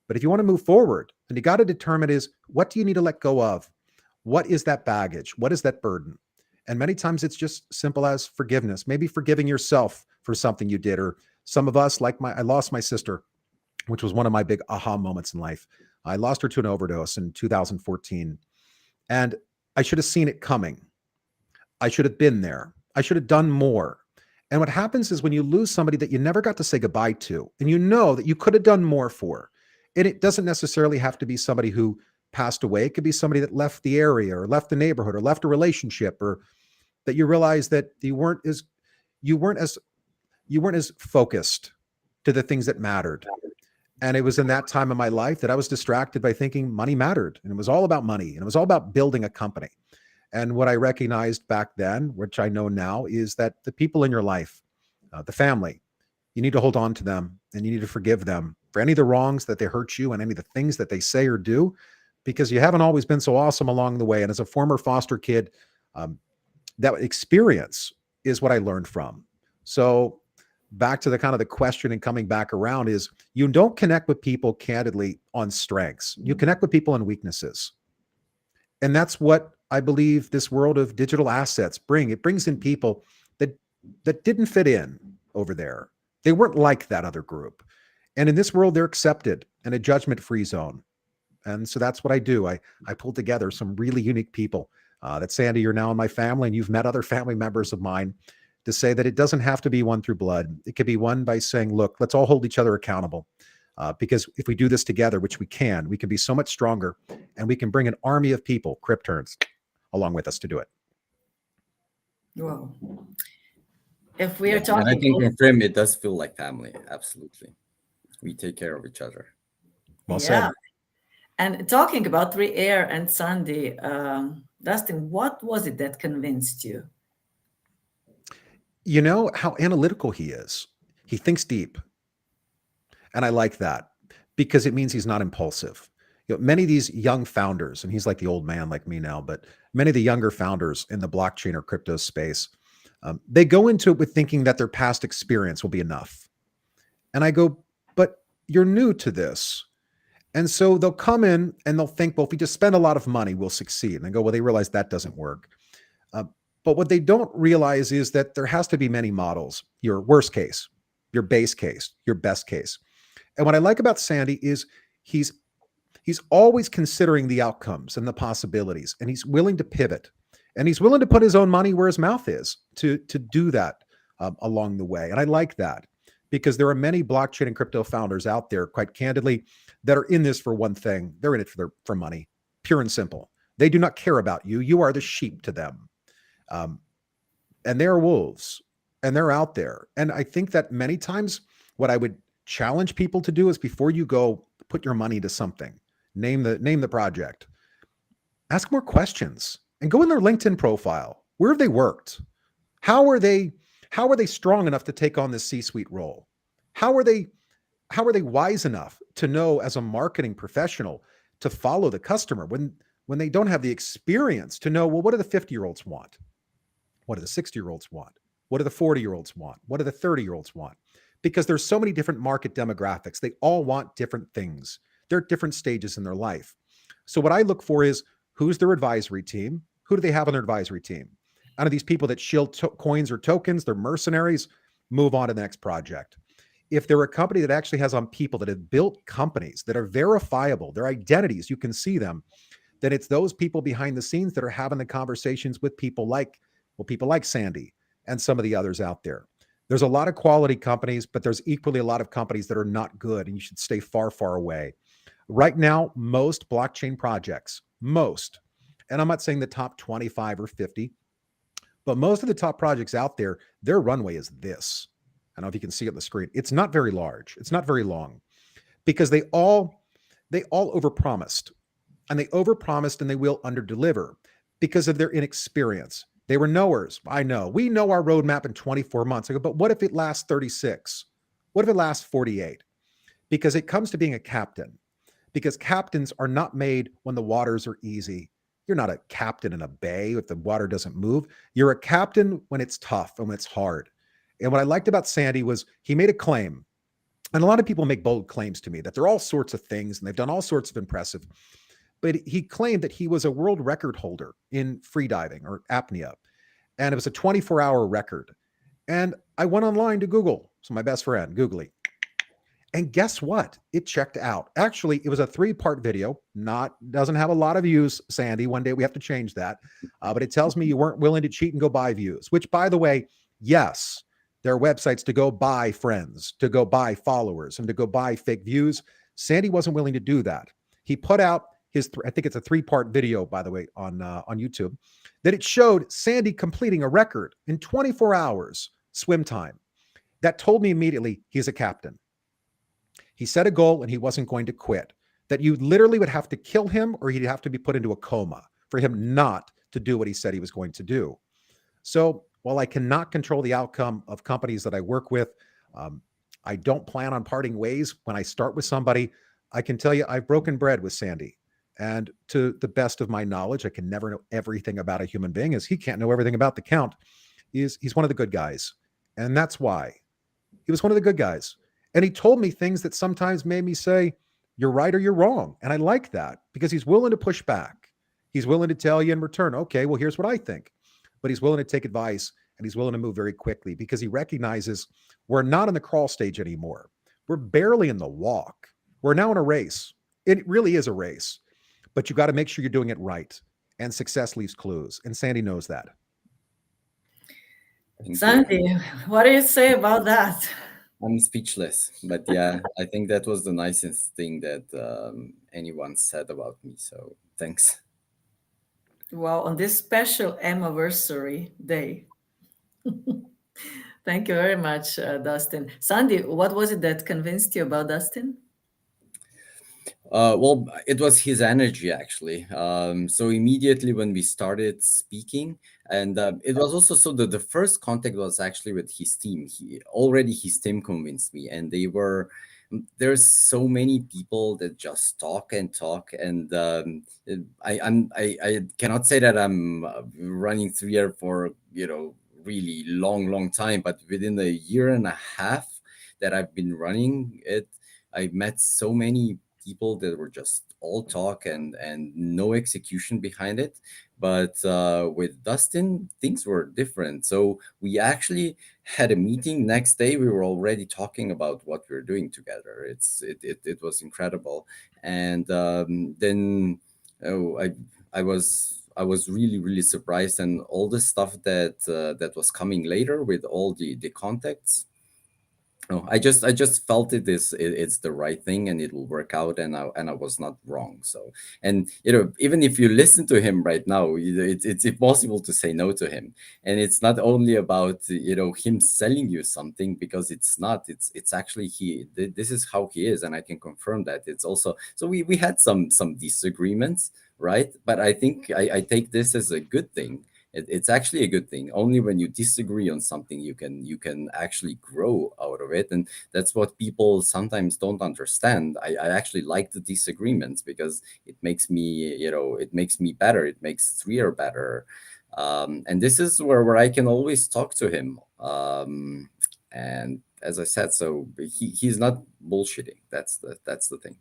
But if you want to move forward, then you got to determine is, what do you need to let go of? What is that baggage? What is that burden? And many times it's just simple as forgiveness, maybe forgiving yourself for something you did. Or some of us, like I lost my sister, which was one of my big aha moments in life. I lost her to an overdose in 2014. And I should have seen it coming. I should have been there. I should have done more. And what happens is when you lose somebody that you never got to say goodbye to, and you know that you could have done more for, and it doesn't necessarily have to be somebody who passed away. It could be somebody that left the area or left the neighborhood or left a relationship, or that you realize that you weren't as focused to the things that mattered. And it was in that time of my life that I was distracted by thinking money mattered, and it was all about money, and it was all about building a company. And what I recognized back then, which I know now, is that the people in your life, the family, you need to hold on to them, and you need to forgive them for any of the wrongs that they hurt you and any of the things that they say or do, because you haven't always been so awesome along the way. And as a former foster kid, that experience is what I learned from. So back to the kind of the question and coming back around is, you don't connect with people candidly on strengths. You connect with people on weaknesses. And that's what I believe this world of digital assets bring. It brings in people that didn't fit in over there. They weren't like that other group. And in this world, they're accepted in a judgment-free zone. And so that's what I do. I pull together some really unique people that, Sandi, you're now in my family, and you've met other family members of mine, to say that it doesn't have to be won through blood. It could be won by saying, look, let's all hold each other accountable. Because if we do this together, which we can be so much stronger, and we can bring an army of people, crypturns, along with us to do it. Wow. If we are talking, and I think in Trim, it does feel like family. Absolutely. We take care of each other. Well said. And talking about 3Air and Sandi, Dustin, what was it that convinced you? You know how analytical he is. He thinks deep. And I like that, because it means he's not impulsive. You know, many of these young founders, and he's like the old man like me now, but many of the younger founders in the blockchain or crypto space, they go into it with thinking that their past experience will be enough. And I go, but you're new to this. And so they'll come in and they'll think, well, if we just spend a lot of money, we'll succeed. And I go, well, they realize that doesn't work. But what they don't realize is that there has to be many models: your worst case, your base case, your best case. And what I like about Sandi is he's always considering the outcomes and the possibilities, and he's willing to pivot, and he's willing to put his own money where his mouth is to do that along the way. And I like that, because there are many blockchain and crypto founders out there, quite candidly, that are in this for one thing. They're in it for money, pure and simple. They do not care about you. You are the sheep to them. And they're wolves, and they're out there. And I think that many times what I would challenge people to do is, before you go put your money to something, name the project, ask more questions, and go in their LinkedIn profile. Where have they worked? How are they strong enough to take on this C-suite role? How are they wise enough to know, as a marketing professional, to follow the customer when they don't have the experience to know, well, what do the 50-year-olds want? What do the 60-year-olds want? What do the 40-year-olds want? What do the 30-year-olds want? Because there's so many different market demographics. They all want different things. They're at different stages in their life. So what I look for is, who's their advisory team? Who do they have on their advisory team? Out of these people that shield coins or tokens, they're mercenaries, move on to the next project. If they're a company that actually has on people that have built companies that are verifiable, their identities, you can see them, then it's those people behind the scenes that are having the conversations with people like Sandi and some of the others out there. There's a lot of quality companies, but there's equally a lot of companies that are not good, and you should stay far, far away. Right now, most blockchain projects, and I'm not saying the top 25 or 50, but most of the top projects out there, their runway is this. I don't know if you can see it on the screen. It's not very large. It's not very long because they all overpromised, and they overpromised and they will underdeliver because of their inexperience. They were knowers. I know. We know our roadmap in 24 months. I go, but what if it lasts 36? What if it lasts 48? Because it comes to being a captain. Because captains are not made when the waters are easy. You're not a captain in a bay if the water doesn't move. You're a captain when it's tough and when it's hard. And what I liked about Sandi was he made a claim. And a lot of people make bold claims to me that they're all sorts of things and they've done all sorts of impressive. But he claimed that he was a world record holder in freediving or apnea. And it was a 24-hour record. And I went online to Google. So my best friend, Googly. And guess what? It checked out. Actually, it was a 3-part video. Doesn't have a lot of views, Sandi. One day we have to change that. But it tells me you weren't willing to cheat and go buy views, which, by the way, yes, there are websites to go buy friends, to go buy followers, and to go buy fake views. Sandi wasn't willing to do that. He put out his, I think it's a 3-part video, by the way, on YouTube, that it showed Sandi completing a record in 24 hours swim time. That told me immediately he's a captain. He set a goal and he wasn't going to quit, that you literally would have to kill him or he'd have to be put into a coma for him not to do what he said he was going to do. So while I cannot control the outcome of companies that I work with, I don't plan on parting ways. When I start with somebody, I can tell you I've broken bread with Sandi. And to the best of my knowledge, I can never know everything about a human being, as he can't know everything about the Count. He's one of the good guys. And that's why. He was one of the good guys. And he told me things that sometimes made me say, you're right or you're wrong. And I like that because he's willing to push back. He's willing to tell you in return, okay, well, here's what I think. But he's willing to take advice and he's willing to move very quickly because he recognizes we're not in the crawl stage anymore. We're barely in the walk. We're now in a race. It really is a race, but you got to make sure you're doing it right. And success leaves clues. And Sandi knows that. Sandi, what do you say about that? I'm speechless, but yeah, I think that was the nicest thing that anyone said about me. So thanks. Well, on this special AMAversary day. Thank you very much, Dustin. Sandi, what was it that convinced you about Dustin? Well, it was his energy actually. So immediately when we started speaking, and it was also so that the first contact was actually with his team. His team convinced me, and there's so many people that just talk and talk, and I cannot say that I'm running 3R for really long time, but within a year and a half that I've been running it, I met so many people that were just all talk and no execution behind it. But with Dustin, things were different. So we actually had a meeting next day. We were already talking about what we were doing together. It was incredible. And then I was really surprised, and all the stuff that was coming later with all the contacts. Oh, I just felt it's the right thing and it will work out, and I was not wrong. So, and even if you listen to him right now, it's impossible to say no to him. And it's not only about him selling you something, because it's not. It's actually this is how he is, and I can confirm that. It's also, so we had some disagreements, right? But I think I take this as a good thing. It's actually a good thing. Only when you disagree on something, you can actually grow out of it, and that's what people sometimes don't understand. I actually like the disagreements because it makes me better. It makes 3R better, and this is where I can always talk to him. And as I said, so he's not bullshitting. That's the thing.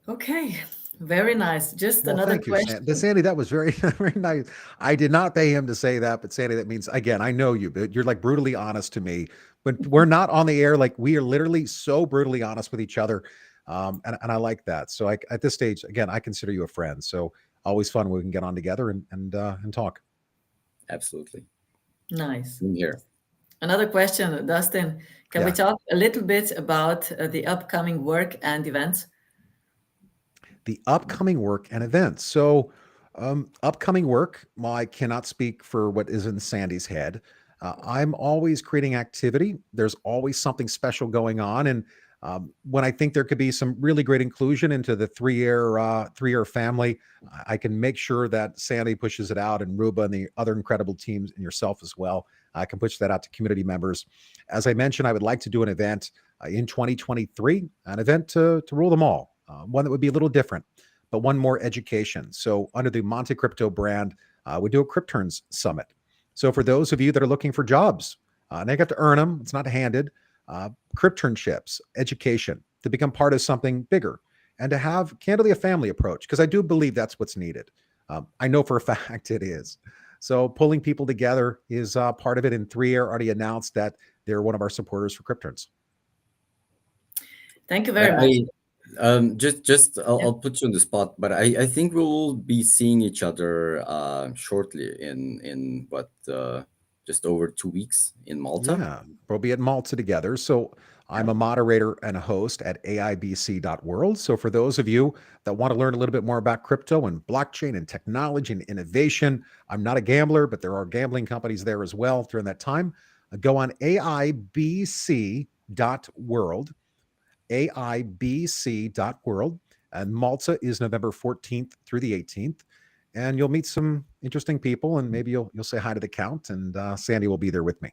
Okay. Very nice. Just another question. Sandi, that was very, very nice. I did not pay him to say that, but Sandi, that means, again, I know you, but you're like brutally honest to me. But we're not on the air. Like, we are literally so brutally honest with each other. And I like that. So at this stage, again, I consider you a friend. So always fun when we can get on together and talk. Absolutely. Nice. I'm here. Another question, Dustin. Can we talk a little bit about the upcoming work and events? The upcoming work and events. So upcoming work, well, I cannot speak for what is in Sandi's head, I'm always creating activity. There's always something special going on. And when I think there could be some really great inclusion into the three-year family, I can make sure that Sandi pushes it out, and Ruba and the other incredible teams, and yourself as well. I can push that out to community members. As I mentioned, I would like to do an event in 2023, an event to rule them all, one that would be a little different, but one more education. So under the Monte Crypto brand, we do a Crypturns Summit. So for those of you that are looking for jobs, and they got to earn them, it's not handed, Crypturnships, education, to become part of something bigger, and to have, candidly, a family approach, because I do believe that's what's needed. I know for a fact it is. So pulling people together is part of it, and 3Air already announced that they're one of our supporters for Crypturns. Thank you very much. I'll put you on the spot, but I think we will be seeing each other shortly in just over 2 weeks in Malta. Yeah, we'll be at Malta together. So I'm a moderator and a host at AIBC.world. So for those of you that want to learn a little bit more about crypto and blockchain and technology and innovation, I'm not a gambler, but there are gambling companies there as well during that time. Go on AIBC.world, AIBC.world. And Malta is November 14th through the 18th. And you'll meet some interesting people, and maybe you'll say hi to the Count, and Sandi will be there with me.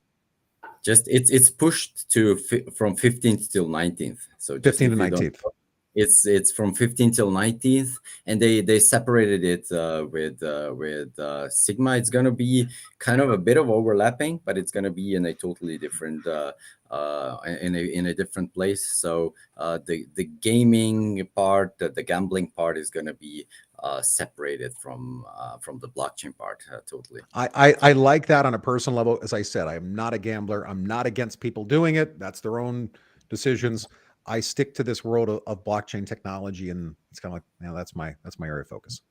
Just it's pushed to from 15th till 19th. So 15th to 19th. It's from 15th till 19th, and they separated it with Sigma. It's gonna be kind of a bit of overlapping, but it's gonna be in a totally different in a different place. So the gaming part, the gambling part is gonna be separated from the blockchain part totally. I like that on a personal level. As I said, I am not a gambler. I'm not against people doing it. That's their own decisions. I stick to this world of blockchain technology, and it's kind of like, that's my area of focus.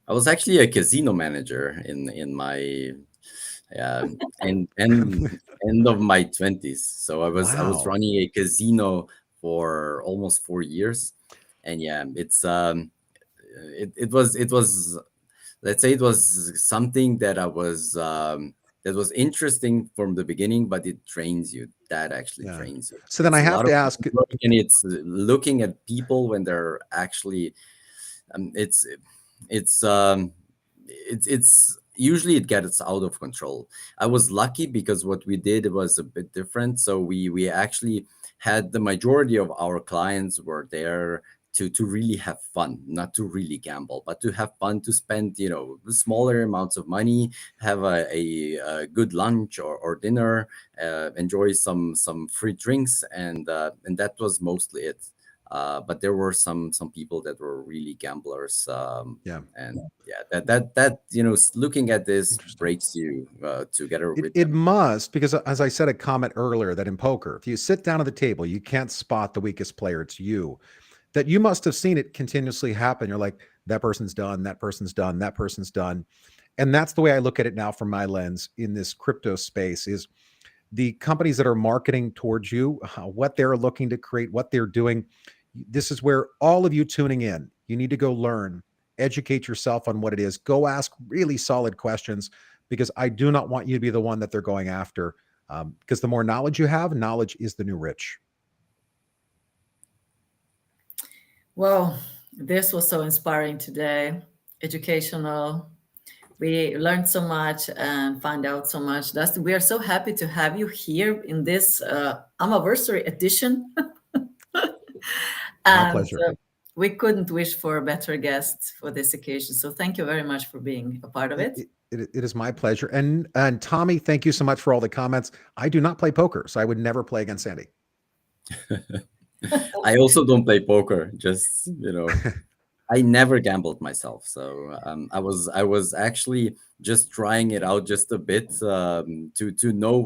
I was actually a casino manager in my end of my 20s. So I was running a casino for almost 4 years, and it's it was let's say it was something that that was interesting from the beginning, but it trains you. That actually trains you. So then I have to ask, and it's looking at people when they're actually it's usually it gets out of control. I was lucky because what we did was a bit different. So we actually had the majority of our clients were there to really have fun, not to really gamble, but to have fun, to spend smaller amounts of money, have a good lunch or dinner, enjoy some free drinks, and that was mostly it. But there were some people that were really gamblers. Looking at this breaks you together with it must, because as I said a comment earlier, that in poker, if you sit down at the table, you can't spot the weakest player. It's you. That you must have seen it continuously happen. You're like, that person's done, that person's done, that person's done. And that's the way I look at it now from my lens in this crypto space, is the companies that are marketing towards you, what they're looking to create, what they're doing. This is where all of you tuning in, you need to go learn, educate yourself on what it is. Go ask really solid questions, because I do not want you to be the one that they're going after. Because the more knowledge you have, knowledge is the new rich. Well, this was so inspiring today, educational. We learned so much and found out so much. Dustin, we are so happy to have you here in this AMAversary edition. My pleasure. We couldn't wish for a better guest for this occasion. So thank you very much for being a part of it. It is my pleasure. And Tommy, thank you so much for all the comments. I do not play poker, so I would never play against Sandi. I also don't play poker. Just I never gambled myself. So I was actually just trying it out just a bit to know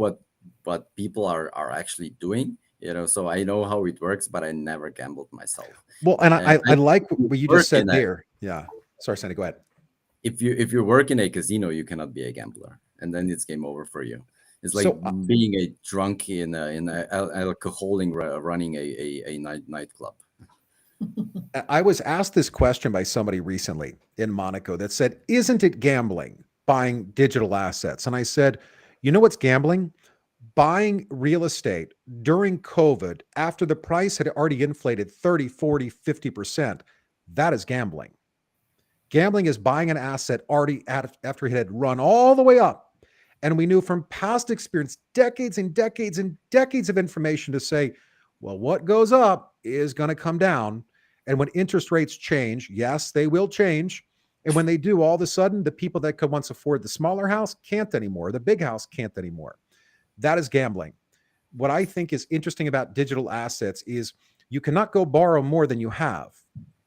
what people are actually doing. So I know how it works, but I never gambled myself. Well, and I like what you just said there. Yeah. Sorry, Sandi, go ahead. If you work in a casino, you cannot be a gambler, and then it's game over for you. It's like being a drunk in alcoholic running a nightclub. I was asked this question by somebody recently in Monaco that said, "Isn't it gambling buying digital assets?" And I said, "You know what's gambling? buying real estate during COVID after the price had already inflated 30, 40, 50%, that is gambling. Gambling is buying an asset already after it had run all the way up. And we knew from past experience, decades and decades and decades of information to say, well, what goes up is going to come down. And when interest rates change, yes, they will change. And when they do, all of a sudden, the people that could once afford the smaller house can't anymore. The big house can't anymore. That is gambling. What I think is interesting about digital assets is you cannot go borrow more than you have.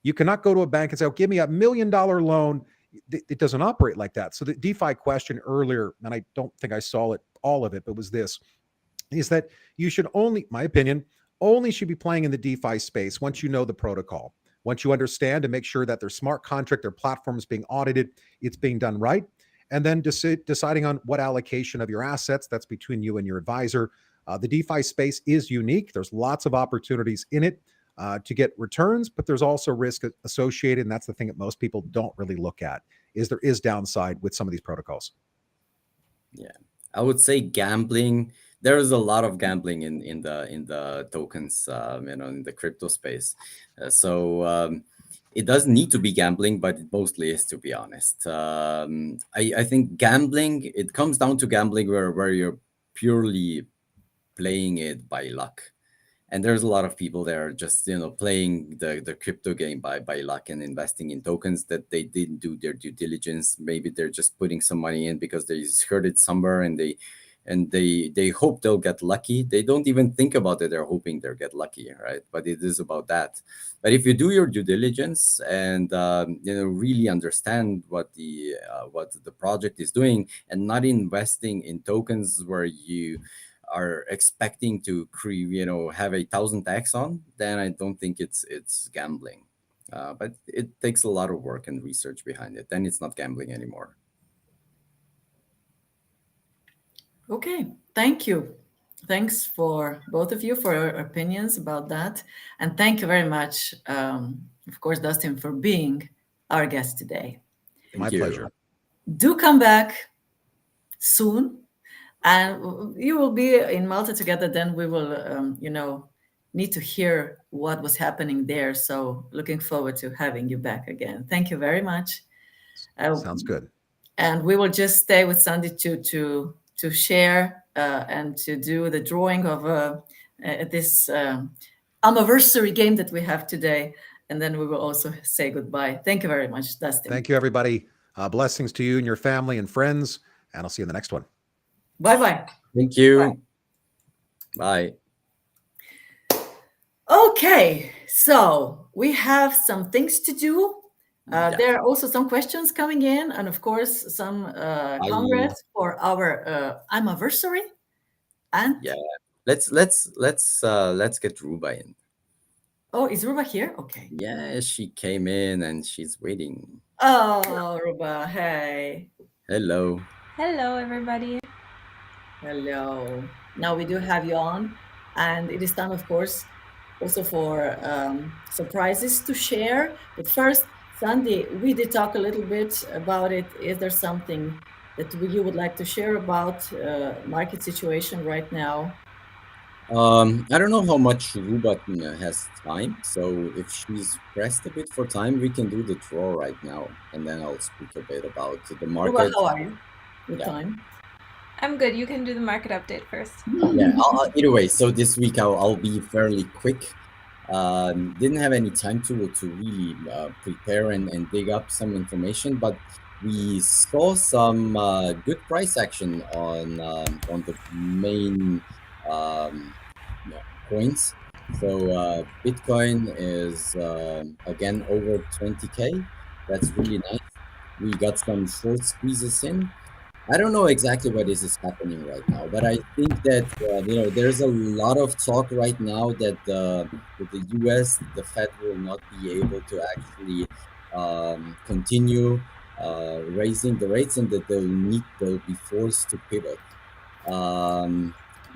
You cannot go to a bank and say, oh, give me $1 million loan. It doesn't operate like that. So the DeFi question earlier, and I don't think I saw it, all of it, but was this, is that you should only, my opinion, only should be playing in the DeFi space once you know the protocol, once you understand and make sure that their smart contract, their platform is being audited, it's being done right, and then deciding on what allocation of your assets, that's between you and your advisor. The DeFi space is unique. There's lots of opportunities in it to get returns, but there's also risk associated, and that's the thing that most people don't really look at, is there is downside with some of these protocols. Yeah, I would say gambling. There is a lot of gambling in the tokens, in the crypto space. It doesn't need to be gambling, but it mostly is, to be honest. I think gambling, it comes down to gambling where you're purely playing it by luck. And there's a lot of people that are just, playing the crypto game by luck and investing in tokens that they didn't do their due diligence. Maybe they're just putting some money in because they heard it somewhere and they hope they'll get lucky. They don't even think about it. They're hoping they'll get lucky, right? But it is about that. But if you do your due diligence and really understand what the project is doing and not investing in tokens where you are expecting to have 1,000x on, then I don't think it's gambling. But it takes a lot of work and research behind it. Then it's not gambling anymore. Okay, thank you. Thanks for both of you for your opinions about that. And thank you very much, of course, Dustin, for being our guest today. My pleasure. Do come back soon. And you will be in Malta together. Then we will, need to hear what was happening there. So looking forward to having you back again. Thank you very much. Sounds good. And we will just stay with Sandi to share and to do the drawing of this AMAversary game that we have today. And then we will also say goodbye. Thank you very much, Dustin. Thank you, everybody. Blessings to you and your family and friends. And I'll see you in the next one. Bye-bye. Thank you. Bye. Okay, so we have some things to do. There are also some questions coming in, and of course, some congrats for our AMAversary. And let's get Ruba in. Oh, is Ruba here? Okay. Yeah, she came in and she's waiting. Oh, Ruba, hey. Hello. Hello, everybody. Hello. Now we do have you on, and it is time, of course, also for surprises to share. But first, Sandi, we did talk a little bit about it. Is there something that you would like to share about market situation right now? I don't know how much Ruba has time, so if she's pressed a bit for time, we can do the draw right now, and then I'll speak a bit about the market. Ruba, how are you with time? I'm good. You can do the market update first. Yeah, either way, so this week I'll be fairly quick. Didn't have any time to really prepare and dig up some information, but we saw some good price action on the main coins. So Bitcoin is again over 20K. That's really nice. We got some short squeezes in. I don't know exactly what is happening right now, but I think that there's a lot of talk right now that with the U.S. the Fed will not be able to actually continue raising the rates, and that they'll be forced to pivot.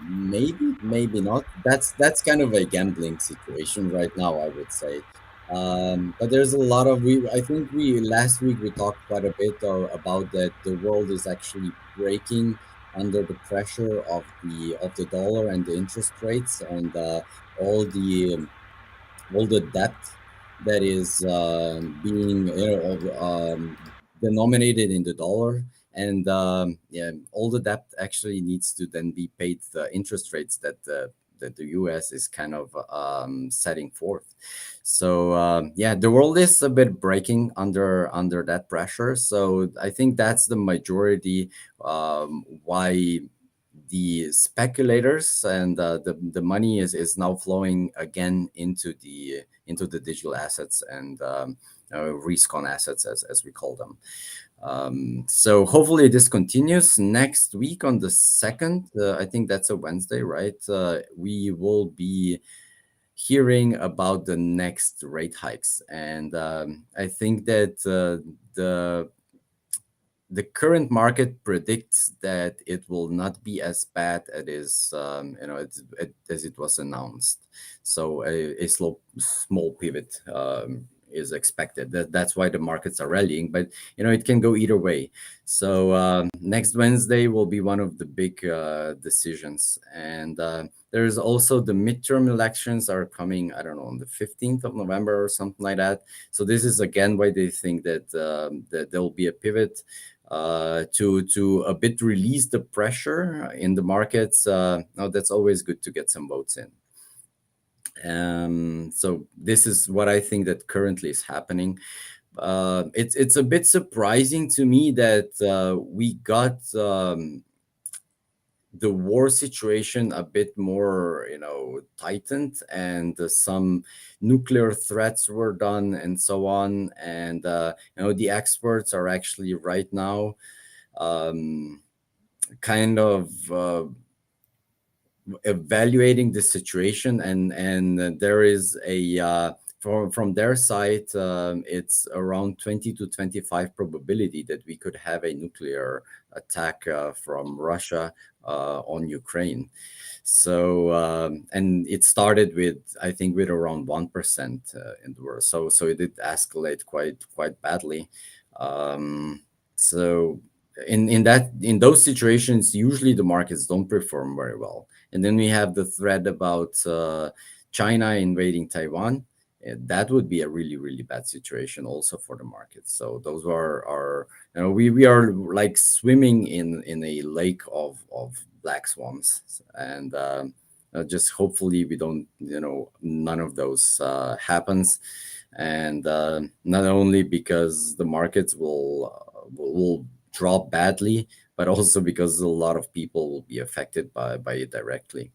Maybe not. That's kind of a gambling situation right now, I would say. But there's a lot of I think last week we talked quite a bit about that the world is actually breaking under the pressure of the dollar and the interest rates and all the all the debt that is being denominated in the dollar, and yeah, all the debt actually needs to then be paid the interest rates that the US is kind of setting forth. So yeah, the world is a bit breaking under that pressure. So I think that's the majority why the speculators and the money is now flowing again into the digital assets and risk on assets as we call them. So hopefully this continues next week on the 2nd. I think that's a Wednesday, right? We will be hearing about the next rate hikes, and I think that the current market predicts that it will not be as bad as it was announced. So a small pivot is expected. That's why the markets are rallying, but it can go either way. So next Wednesday will be one of the big decisions, and there's also the midterm elections are coming. I don't know, on the 15th of November or something like that. So this is again why they think that there will be a pivot to a bit release the pressure in the markets. Now that's always good to get some votes in. So this is what I think that currently is happening. It's a bit surprising to me that we got the war situation a bit more tightened, and some nuclear threats were done and so on, and the experts are actually right now kind of evaluating the situation, and there is a from their side, it's around 20 to 25 probability that we could have a nuclear attack from Russia on Ukraine. So and it started with, I think, with around 1% in the world. So it did escalate quite badly. So in those situations, usually the markets don't perform very well. And then we have the threat about China invading Taiwan. That would be a really, really bad situation also for the market. So those are we are like swimming in a lake of black swans, and just hopefully we don't none of those happens, and not only because the markets will drop badly, but also because a lot of people will be affected by it directly.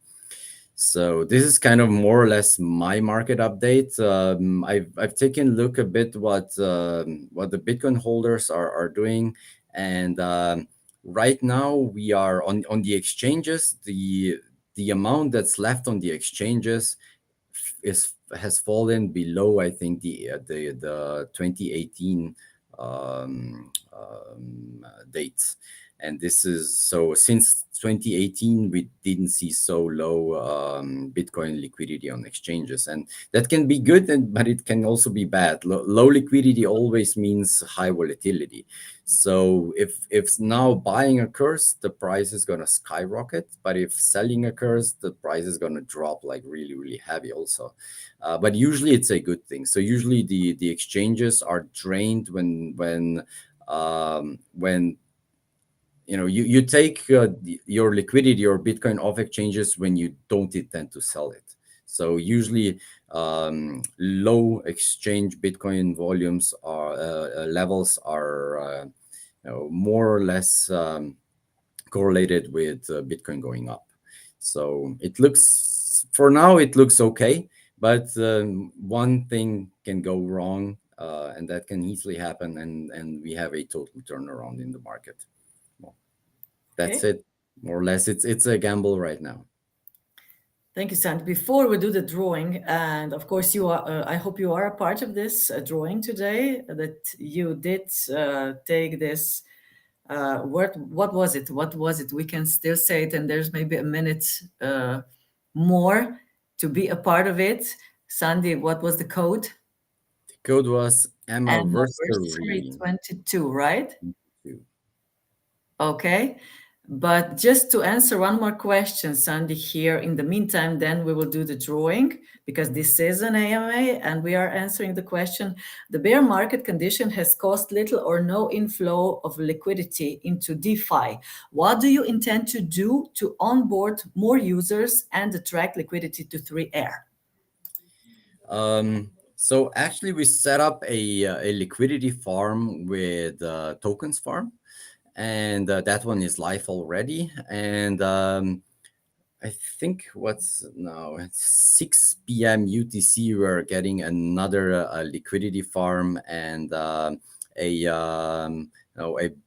So this is kind of more or less my market update. I've taken a look a bit what the Bitcoin holders are doing, and right now we are on the exchanges. The amount that's left on the exchanges has fallen below, I think, the 2018 dates. And this is so since 2018 we didn't see so low Bitcoin liquidity on exchanges, and that can be good, but it can also be bad. Low liquidity always means high volatility. So if now buying occurs, the price is going to skyrocket, but if selling occurs, the price is going to drop like really, really heavy also. But usually it's a good thing. So usually the exchanges are drained when you take your liquidity or Bitcoin off exchanges when you don't intend to sell it. So usually low exchange Bitcoin volumes are levels are more or less correlated with Bitcoin going up. So it looks, for now it looks okay, but one thing can go wrong, and that can easily happen, and we have a total turnaround in the market. That's it, more or less. It's a gamble right now. Thank you, Sand. Before we do the drawing, and of course you are, I hope you are a part of this drawing today, that you did take this, what was it? What was it? We can still say it, and there's maybe a minute more to be a part of it. Sandi, what was the code? The code was AMAversary 22, right? Okay. But just to answer one more question, Sandi, here in the meantime, then we will do the drawing because this is an AMA and we are answering the question. The bear market condition has caused little or no inflow of liquidity into DeFi. What do you intend to do to onboard more users and attract liquidity to 3Air? So actually, we set up a liquidity farm with tokens farm, and that one is live already. And I think what's now at 6 p.m. UTC, we're getting another liquidity farm and a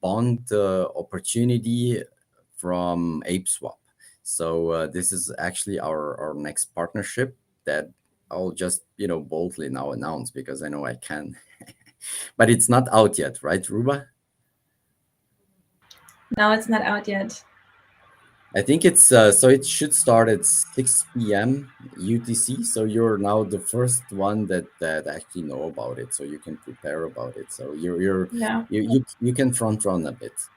bond opportunity from ApeSwap. So this is actually our next partnership that I'll just boldly now announce because I know I can, but it's not out yet, right, Ruba? No, it's not out yet. I think it's so it should start at 6 p.m. UTC. So you're now the first one that actually know about it, so you can prepare about it. So Yeah. you can front run a bit.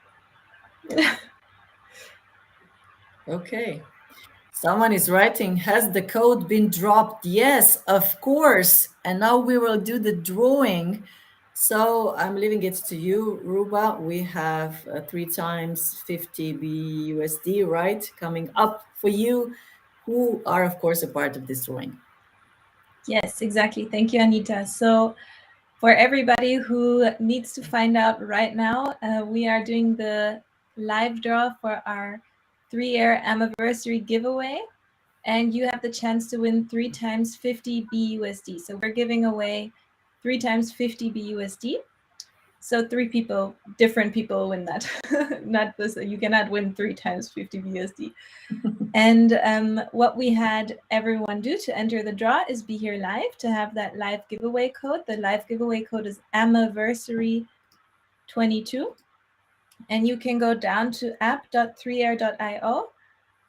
Okay. Someone is writing, has the code been dropped? Yes, of course. And now we will do the drawing. So I'm leaving it to you, Ruba. We have 3 times 50 BUSD, right? Coming up for you, who are, of course, a part of this drawing. Yes, exactly. Thank you, Anita. So for everybody who needs to find out right now, we are doing the live draw for our 3-year AMAversary giveaway. And you have the chance to win 3 times 50 BUSD. So we're giving away 3 times 50 BUSD. So 3 people, different people win that. Not this, you cannot win 3 times 50 BUSD. And what we had everyone do to enter the draw is be here live to have that live giveaway code. The live giveaway code is AMAversary22. And you can go down to app.3air.io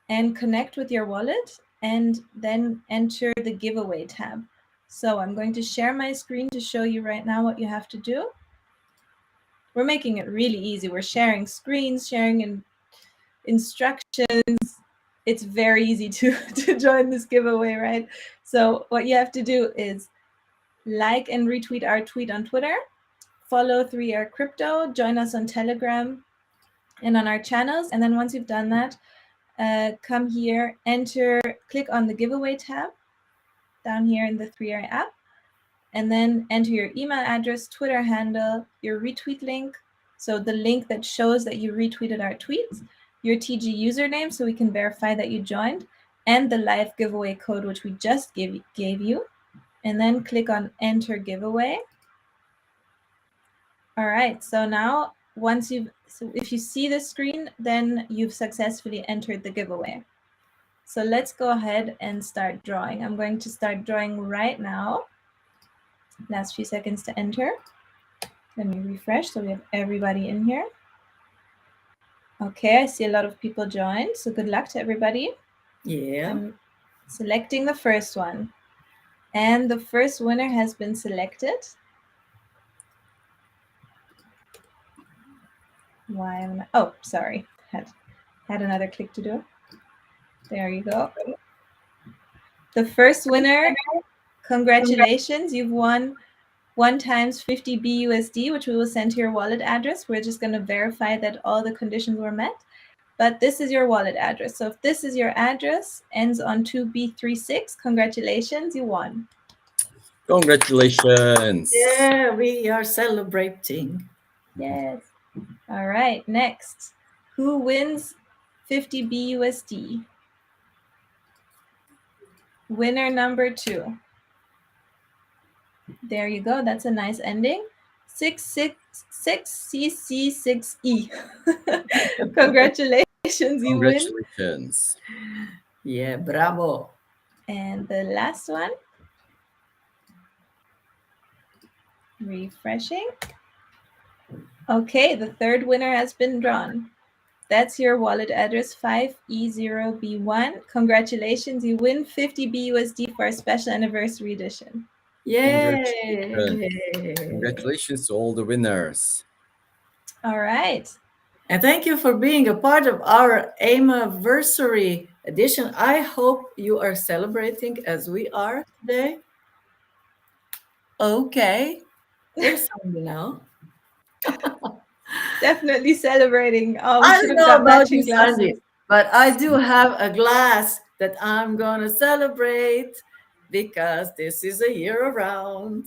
and connect with your wallet and then enter the giveaway tab. So I'm going to share my screen to show you right now what you have to do. We're making it really easy. We're sharing screens, sharing instructions. It's very easy to join this giveaway, right? So what you have to do is like and retweet our tweet on Twitter, follow 3Air Crypto, join us on Telegram and on our channels. And then once you've done that, come here, click on the giveaway tab down here in the 3Air app, and then enter your email address, Twitter handle, your retweet link, so the link that shows that you retweeted our tweets, your TG username so we can verify that you joined, and the live giveaway code which we just gave you, and then click on enter giveaway. All right, so now if you see the screen, then you've successfully entered the giveaway. So let's go ahead and start drawing. I'm going to start drawing right now. Last few seconds to enter. Let me refresh so we have everybody in here. Okay, I see a lot of people joined, so good luck to everybody. Yeah. I'm selecting the first one. And the first winner has been selected. Why am I? Oh, sorry. Had another click to do. There you go. The first winner, congratulations. You've won 1 times 50 BUSD, which we will send to your wallet address. We're just going to verify that all the conditions were met. But this is your wallet address. So if this is your address, ends on 2B36, congratulations, you won. Congratulations. Yeah, we are celebrating. Yes. All right, next. Who wins 50 BUSD? Winner number 2. There you go. That's a nice ending. 666CC6E. Congratulations, you win. Congratulations. Yeah, bravo. And the last one. Refreshing. Okay, the third winner has been drawn. That's your wallet address 5E0B1. Congratulations, you win 50 BUSD for our special anniversary edition. Yay! Congratulations to all the winners. All right. And thank you for being a part of our AMAversary edition. I hope you are celebrating as we are today. Okay, there's something now. Definitely celebrating. Oh, we I should don't have know got about you, matching Sandy, glasses. but I do have a glass that I'm going to celebrate because this is a year around.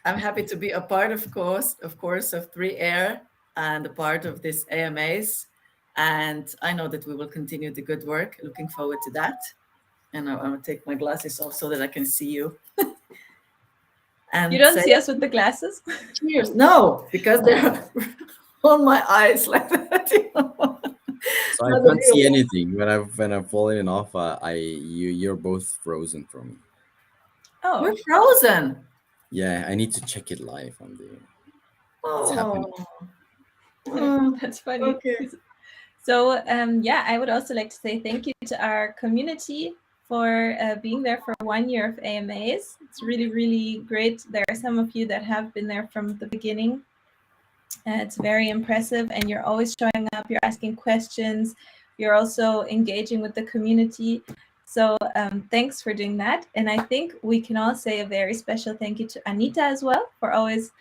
I'm happy to be a part, of course, of 3Air and a part of this AMAs. And I know that we will continue the good work. Looking forward to that. And I'm going to take my glasses off so that I can see you. And You don't say see us with the glasses? cheers. No, because they're on my eyes like that. So I Not a can't see deal. anything when I'm falling off. You're both frozen for me. We're Oh, frozen. Yeah, I need to check it live on the. It's happening. Oh, oh, that's funny. okay. So, yeah, I would also like to say thank you to our community for being there for 1 year of AMAs. It's really, really great. There are some of you that have been there from the beginning. It's very impressive, and you're always showing up, you're asking questions, you're also engaging with the community. So thanks for doing that. And I think we can all say a very special thank you to Anita as well for always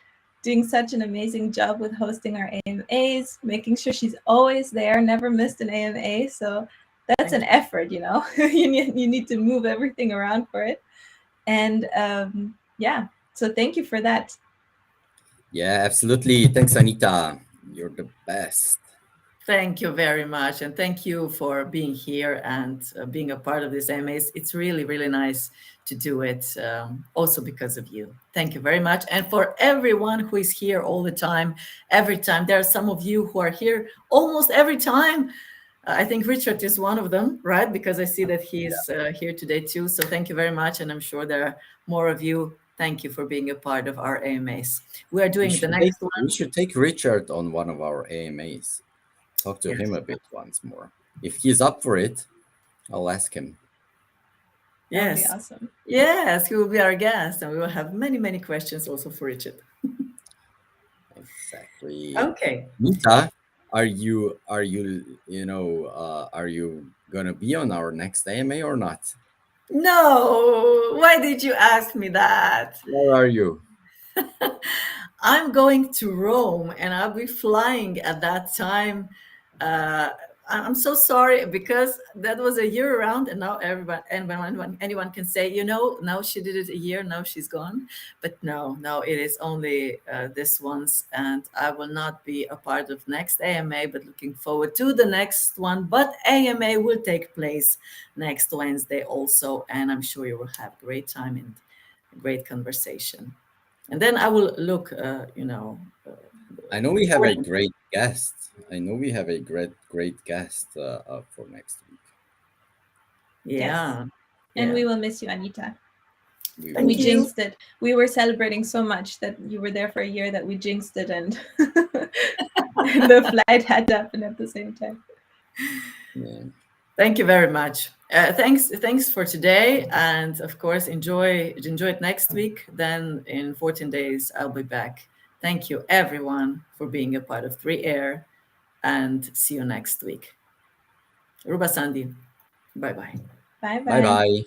doing such an amazing job with hosting our AMAs, making sure she's always there, never missed an AMA. So that's an effort, you know. You need to move everything around for it. And yeah, so thank you for that. Yeah, absolutely. Thanks, Anita. You're the best. Thank you very much. And thank you for being here and being a part of this AMAs. It's really, really nice to do it also because of you. Thank you very much. And for everyone who is here all the time, every time, there are some of you who are here almost every time. I think Richard is one of them, right? Because I see that he's here today too. So thank you very much. And I'm sure there are more of you. Thank you for being a part of our AMAs. We are doing the next one. We should take Richard on one of our AMAs. Talk to Yes. him a bit once more. If he's up for it, I'll ask him. That would be Yes. awesome. Yes, he will be our guest, and we will have many, many questions also for Richard. Exactly. Okay. Nita, are you gonna be on our next AMA or not? No, why did you ask me that? Where are you? I'm going to Rome and I'll be flying at that time. I'm so sorry because that was a year around, and now anyone can say, now she did it a year, now she's gone. But no, it is only this once, and I will not be a part of next AMA, but looking forward to the next one. But AMA will take place next Wednesday also, and I'm sure you will have a great time and a great conversation. And then I will look, I know we have a great guest. I know we have a great guest for next week. Yeah. And yeah. we will miss you, Anita. Thank We you. jinxed it. We were celebrating so much that you were there for a year that we jinxed it, and the flight had to happen at the same time. Yeah. Thank you very much. Thanks for today, and of course enjoy it next week. Then in 14 days I'll be back. Thank you everyone for being a part of 3Air, and see you next week. Ruba, Sandi, bye bye. Bye Bye bye.